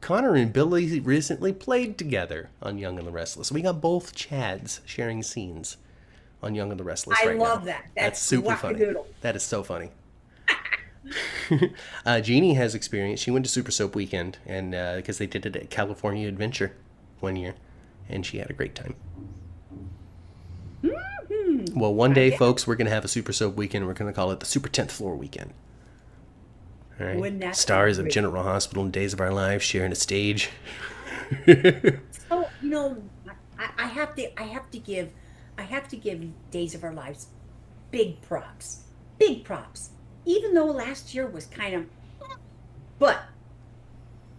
Connor and Billy recently played together on Young and the Restless. We got both Chads sharing scenes on Young and the Restless I right now. love that. That's That's super funny. wackadoodle. That is so funny. Jeannie has experience. She went to Super Soap Weekend, and because they did it at California Adventure one year, and she had a great time. Well, one day, Yeah. folks, we're going to have a Super Soap weekend. We're going to call it the Super 10th Floor Weekend. All right. Wouldn't that be Stars of great? General Hospital and Days of Our Lives sharing a stage. So, I have to give Days of Our Lives big props. Big props. Even though last year was kind of, but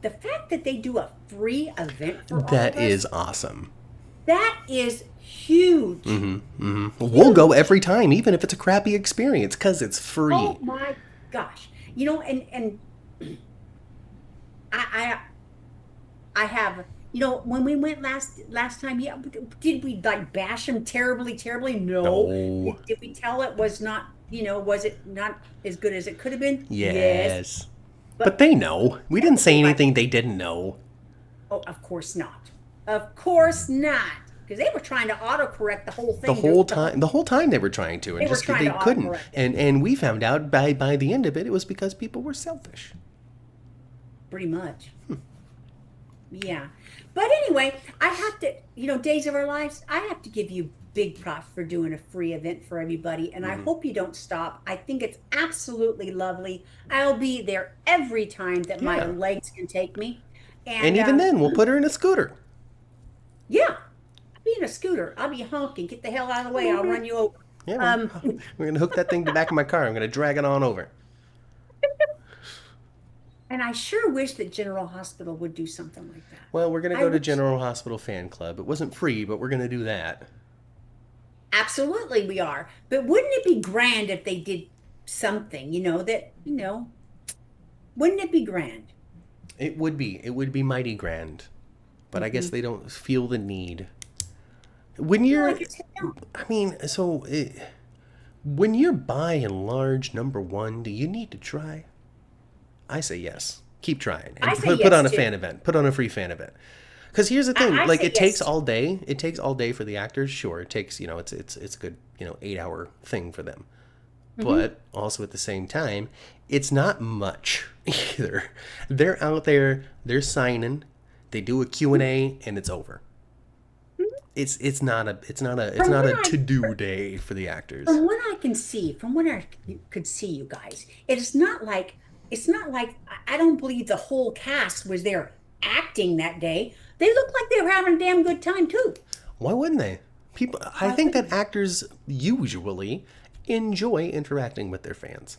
the fact that they do a free event for all That of us, is awesome. that is huge. We'll go every time, even if it's a crappy experience, because it's free. Oh my gosh. And I I have, when we went last time, yeah, did we like bash him terribly, terribly? No. No. Did we tell it was not, was it not as good as it could have been? Yes. Yes. But But they know. We didn't say right. anything they didn't know. Oh, of course not. Of course not. Because they were trying to autocorrect the whole The thing. whole time they were trying to, and They were just trying they to couldn't. autocorrect it, And we found out by the end of it, it was because people were selfish. pretty much. Yeah. But anyway, I have to, Days of Our Lives, I have to give you big props for doing a free event for everybody. And I hope you don't stop. I think it's absolutely lovely. I'll be there every time that my Yeah. legs can take me. And And even then, we'll put her in a scooter. yeah, I'll be in a scooter. I'll be honking. Get the hell out of the way. I'll run you over. Yeah, Um, we're gonna hook that thing to the back of my car. I'm gonna drag it on over. and I sure wish that General Hospital would do something like that. Well, we're gonna I go to wish. General Hospital Fan Club. It wasn't free, but we're gonna do that. Absolutely, we are. But wouldn't it be grand if they did something, wouldn't it be grand? It would be. It would be mighty grand. But I guess they don't feel the need. When No, you're, I guess they don't. I mean, when you're by and large number one, do you need to try? I say yes. Keep trying I and say put on yes a too. fan event. Put on a free fan event. Because here's the thing, I like say it yes takes too. all day. It takes all day for the actors. Sure, it takes it's a good 8 hour thing for them. But also at the same time, it's not much either. They're out there, they're signing, they do a Q&A, and it's over. It's not From what a I to-do day for the actors. from what I could see, you guys, it's not like I don't believe the whole cast was there acting that day. They looked like they were having a damn good time too. Why wouldn't they? People, I Why think wouldn't that actors usually enjoy interacting with their fans.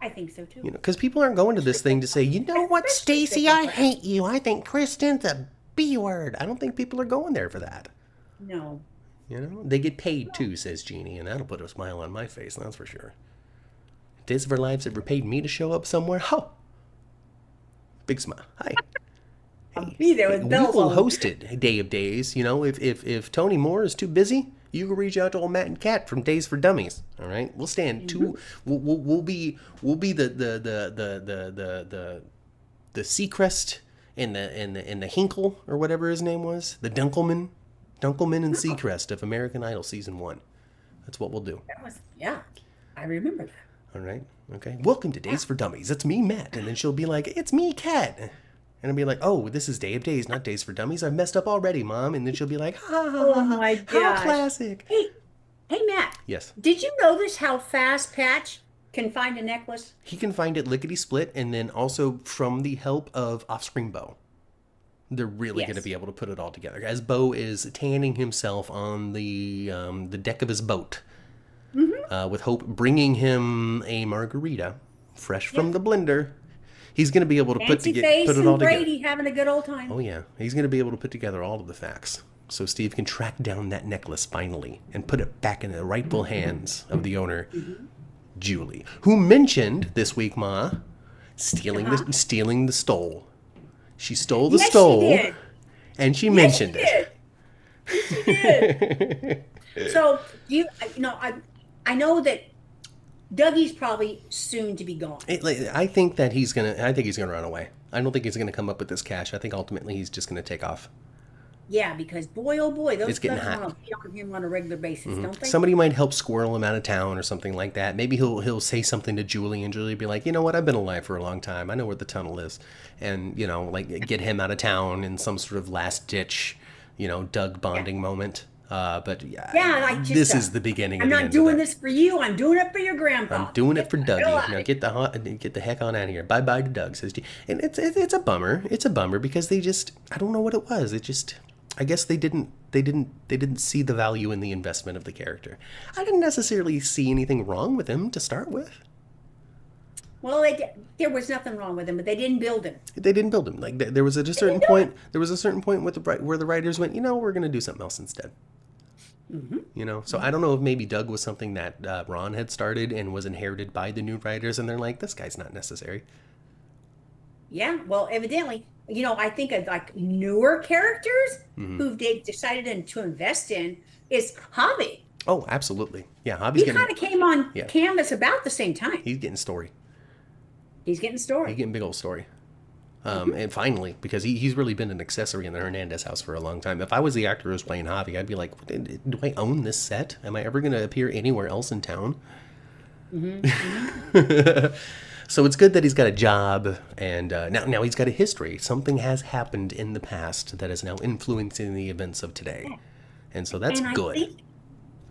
I think so too. Because people aren't going to this thing to say, you know what, Especially if they Stacy, come I for hate you. I think Kristen's a B word. I don't think people are going there for that. No. They get paid too, says Jeannie, and that'll put a smile on my face, that's for sure. Days of Our Lives ever paid me to show up somewhere? Ho! Big smile. Hi. I'll be there with We bells will on. host it Day of Days. If Tony Moore is too busy, you can reach out to old Matt and Kat from Days for Dummies. All right, we'll stand two. We'll be the Seacrest and the Hinkle or whatever his name was, the Dunkelman and Seacrest of American Idol season 1. That's what we'll do. Yeah, I remember that. All right. Okay. Welcome to Days for Dummies. It's me, Matt. And then she'll be like, it's me, Kat. And I'll be like, oh, this is Day of Days, not Days for Dummies. I've messed up already, Mom. And then she'll be like, ha, ha, Oh ha, my how gosh. classic. Hey, Matt. Yes. Did you notice how fast Patch can find a necklace? He can find it lickety-split, and then also from the help of Offspring Bo. They're really going to Yes. be able to put it all together. As Bo is tanning himself on the deck of his boat, with Hope bringing him a margarita, fresh from the blender. He's going to be able to Fancy face put it and all together. Brady having a good old time. Oh yeah, he's going to be able to put together all of the facts. So Steve can track down that necklace finally and put it back in the rightful hands of the owner, Julie, who mentioned this week, Ma, stealing the stole. She stole the Yes, she stole, did. and she Yes, mentioned she it. did. Yes, she did. So I know that Dougie's probably soon to be gone. I think that he's gonna. I think he's gonna run away. I don't think he's gonna come up with this cash. I think ultimately he's just gonna take off. Yeah, because boy, oh boy, those It's getting thugs hot. want to beat on him on a regular basis, don't they? Somebody might help squirrel him out of town or something like that. Maybe he'll say something to Julie, and Julie be like, you know what, I've been alive for a long time. I know where the tunnel is, and like get him out of town in some sort of last ditch, Doug bonding moment. But yeah, Yeah, like just this is the beginning I'm of the not end of doing that. this for you. I'm doing it for your I'm grandpa. doing it Get for the hell Dougie. out Now of get the heck on out of here. Bye bye to Doug, says G. And it's a bummer. It's a bummer because they just, I don't know what it was. It just, I guess they didn't see the value in the investment of the character. I didn't necessarily see anything wrong with him to start with. Well, there was nothing wrong with him, but they didn't build him. They didn't build him. Like there was a They certain didn't do point. it. There was a certain point with where the writers went. We're going to do something else instead. So I don't know if maybe Doug was something that Ron had started and was inherited by the new writers, and they're like, this guy's not necessary. Yeah, well, evidently, I think of like newer characters who they decided to invest in is Javi. Oh, absolutely. Yeah, Javi's He getting, kind of came on yeah, canvas about the same time. he's getting story. He's getting He's story. getting big old story. And finally, because he's really been an accessory in the Hernandez house for a long time. If I was the actor who was playing Javi, I'd be like, do I own this set? Am I ever going to appear anywhere else in town? So it's good that he's got a job, and now he's got a history. Something has happened in the past that is now influencing the events of today. And so that's And I good. think,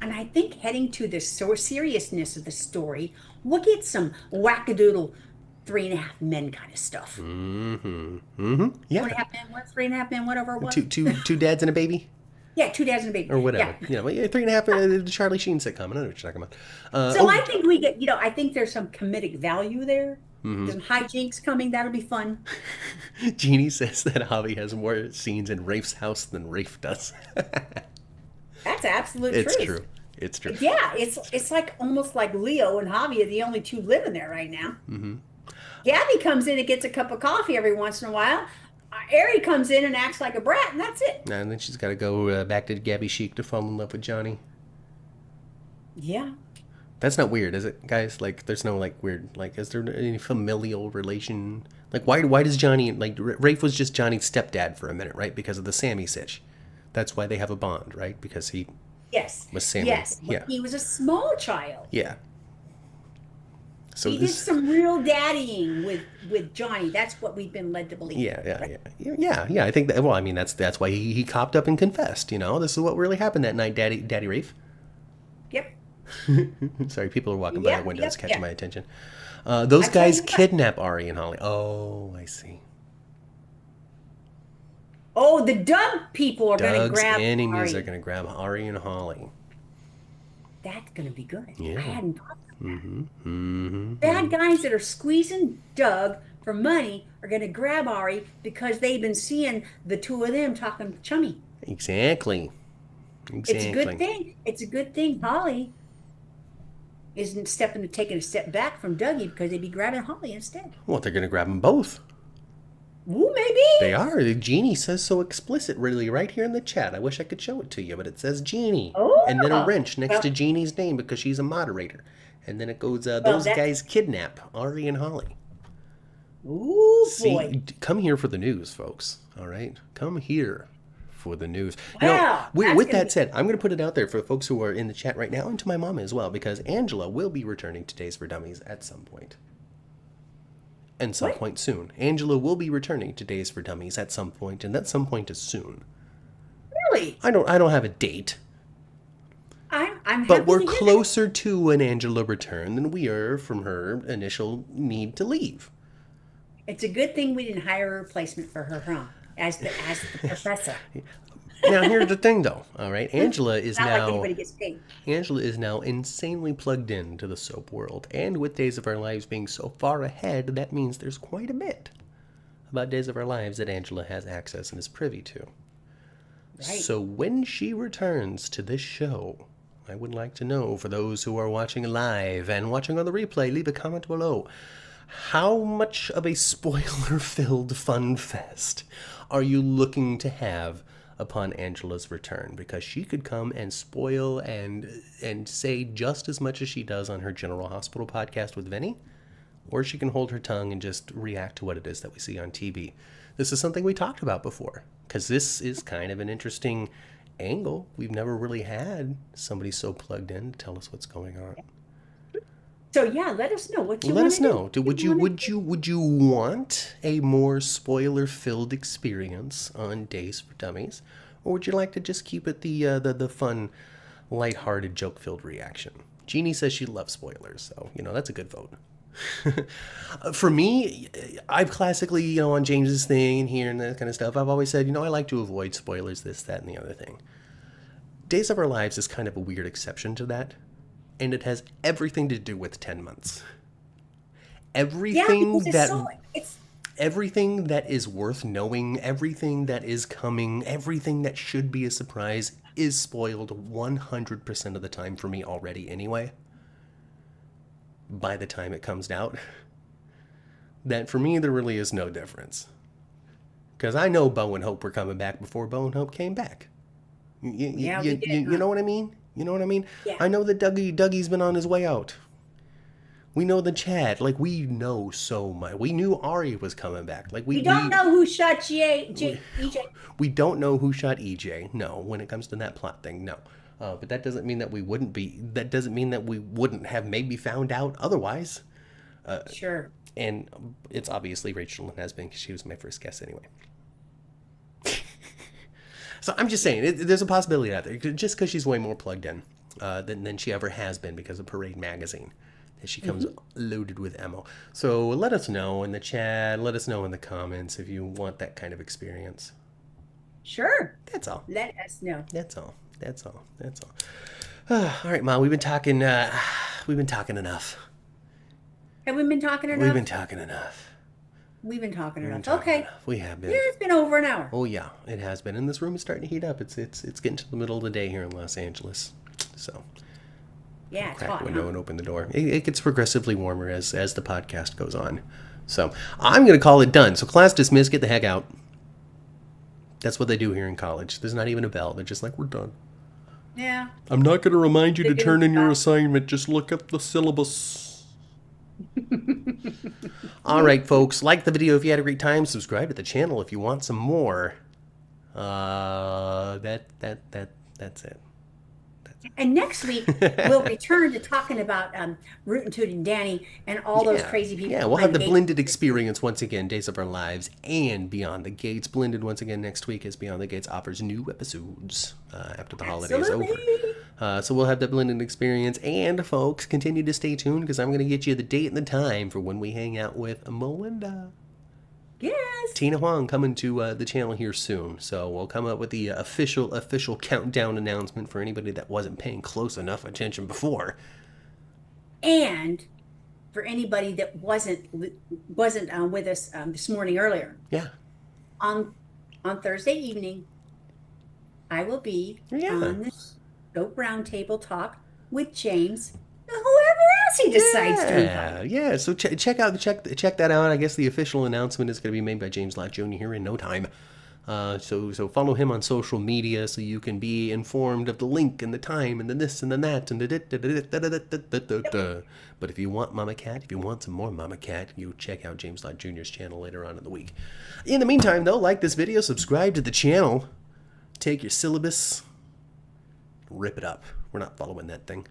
and I think heading to the seriousness of the story, we'll get some wackadoodle 3.5 Men kind of stuff. Yeah. 2.5 Men, what? 3.5 Men, whatever it was. Two dads and a baby? Yeah, 2 dads and a baby. Or whatever. Yeah. Yeah, 3.5, the Charlie Sheen sitcom. I know what you're talking about. So I think we get, I think there's some comedic value there. There's some hijinks coming. That'll be fun. Jeannie says that Javi has more scenes in Rafe's house than Rafe does. That's absolute It's truth. true. It's true. Yeah, it's like almost like Leo and Javi are the only two living there right now. Gabby comes in and gets a cup of coffee every once in a while. Ari comes in and acts like a brat, and that's it. And then she's got to go back to Gabby Chic to fall in love with Johnny. Yeah. That's not weird, is it, guys? Like, there's no, like, weird, like, is there any familial relation? Like, why does Johnny, like, Rafe was just Johnny's stepdad for a minute, right? Because of the Sammy sitch. That's why they have a bond, right? Because he Yes. was Sammy. Yes. Yeah. He was a small child. Yeah. So He did this, some real daddying with Johnny. That's what we've been led to believe. yeah. I think that. Well, I mean, that's why he copped up and confessed. This is what really happened that night, Daddy Rafe. Yep. Sorry, people are walking by Yep, the windows, yep, catching yep. my attention. Those I tell guys you what. kidnap Ari and Holly. Oh, I see. Oh, the Doug people are going to Doug's grab enemies Ari. are going to grab Ari and Holly. That's going to be good. Yeah. I hadn't thought of that. Bad guys that are squeezing Doug for money are going to grab Ari because they've been seeing the two of them talking chummy. Exactly. It's a good thing. It's a good thing Holly isn't taking a step back from Dougie because they'd be grabbing Holly instead. Well, they're going to grab them both. Ooh, maybe. They are. The Genie says so explicit, really, right here in the chat. I wish I could show it to you, but it says Genie. Oh. And then a wrench next Well- to Genie's name because she's a moderator. And then it goes, those that- guys kidnap Ari and Holly. Ooh, See, boy. come here for the news, folks. All right? Come here for the news. Wow, with that's with gonna that be- said, I'm going to put it out there for folks who are in the chat right now and to my mama as well, because Angela will be returning to Days for Dummies at some point. And some What? point soon. Angela will be returning to Days for Dummies at some point, and that some point is soon. Really? I don't have a date, I'm but happy we're to hear that. closer to an Angela return than we are from her initial need to leave. It's a good thing we didn't hire a replacement for her, huh? As the professor. Now here's the thing, though. All right, Angela is Not like now anybody gets paid. Angela is now insanely plugged into the soap world, and with Days of Our Lives being so far ahead, that means there's quite a bit about Days of Our Lives that Angela has access and is privy to. Right. So when she returns to this show, I would like to know, for those who are watching live and watching on the replay, leave a comment below. How much of a spoiler-filled fun fest are you looking to have upon Angela's return? Because she could come and spoil and say just as much as she does on her General Hospital podcast with Vinny, or she can hold her tongue and just react to what it is that we see on TV. This is something we talked about before, because this is kind of an interesting angle. We've never really had somebody so plugged in to tell us what's going on. So yeah, let us know what you Let want us to know. do. Would you want a more spoiler-filled experience on Days for Dummies, or would you like to just keep it the fun, lighthearted, joke-filled reaction? Jeannie says she loves spoilers, so that's a good vote. For me, I've classically, on James's thing and here and that kind of stuff, I've always said, I like to avoid spoilers, this, that, and the other thing. Days of Our Lives is kind of a weird exception to that, and it has everything to do with 10 months. Everything everything that is worth knowing, everything that is coming, everything that should be a surprise is spoiled 100% of the time for me already anyway. By the time it comes out, that for me there really is no difference, because I know Bo and Hope were coming back before Bo and Hope came back. You know what I mean? You know what I mean? Yeah. I know that Dougie's been on his way out. We know the Chad. Like, we know so much. We knew Ari was coming back. Like, we don't know who shot EJ. We don't know who shot EJ. No, when it comes to that plot thing, no. But that doesn't mean that we wouldn't be. That doesn't mean that we wouldn't have maybe found out otherwise. Sure. And it's obviously Rachel and has been, because she was my first guest anyway. So I'm just saying, there's a possibility out there, just because she's way more plugged in than she ever has been because of Parade Magazine. That she comes loaded with ammo. So let us know in the chat. Let us know in the comments if you want that kind of experience. Sure. That's all. Let us know. That's all. All right, Mom. We've been talking. We've been talking enough. Have we been talking enough? We've been talking enough. Okay. We have been. Yeah, it's been over an hour. Oh yeah, it has been. And this room is starting to heat up. It's getting to the middle of the day here in Los Angeles. So. Yeah, it's crack hot. The window and open the door. It gets progressively warmer as the podcast goes on. So I'm going to call it done. So class dismissed. Get the heck out. That's what they do here in college. There's not even a bell. They're just like, we're done. Yeah. I'm not going to remind you to turn in your assignment. Just look at the syllabus. All right, folks. Like the video if you had a great time. Subscribe to the channel if you want some more. That's it. And next week, we'll return to talking about Rootin' Tootin' Danny and all those crazy people. Yeah, we'll have the blended experience once again, Days of Our Lives and Beyond the Gates. Blended once again next week as Beyond the Gates offers new episodes after the holidays over. So we'll have the blended experience. And, folks, continue to stay tuned because I'm going to get you the date and the time for when we hang out with Melinda. Yes. Tina Huang coming to the channel here soon. So we'll come up with the official countdown announcement for anybody that wasn't paying close enough attention before. And for anybody that wasn't with us this morning earlier. Yeah. On Thursday evening, I will be on the Scope Roundtable Talk with James. Whoever else he decides to invite. Yeah. So check that out. I guess the official announcement is going to be made by James Lott Jr. here in no time. So follow him on social media so you can be informed of the link and the time and the this and the that and the But if you want Mama Cat, if you want some more Mama Cat, you check out James Lott Jr.'s channel later on in the week. In the meantime, though, like this video, subscribe to the channel, take your syllabus, rip it up. We're not following that thing.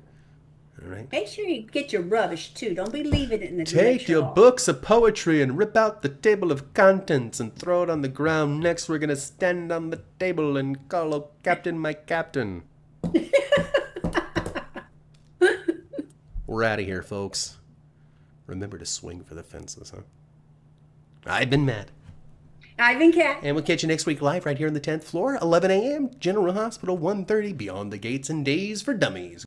All right. Make sure you get your rubbish too. Don't be leaving it in the Take your books of poetry and rip out the table of contents and throw it on the ground. Next, we're gonna stand on the table and call, "Oh, Captain, my Captain." We're out of here, folks. Remember to swing for the fences, huh? I've been Matt. I've been Kat. And we'll catch you next week live right here on the 10th floor, 11 a.m., General Hospital, 130, Beyond the Gates and Days for Dummies.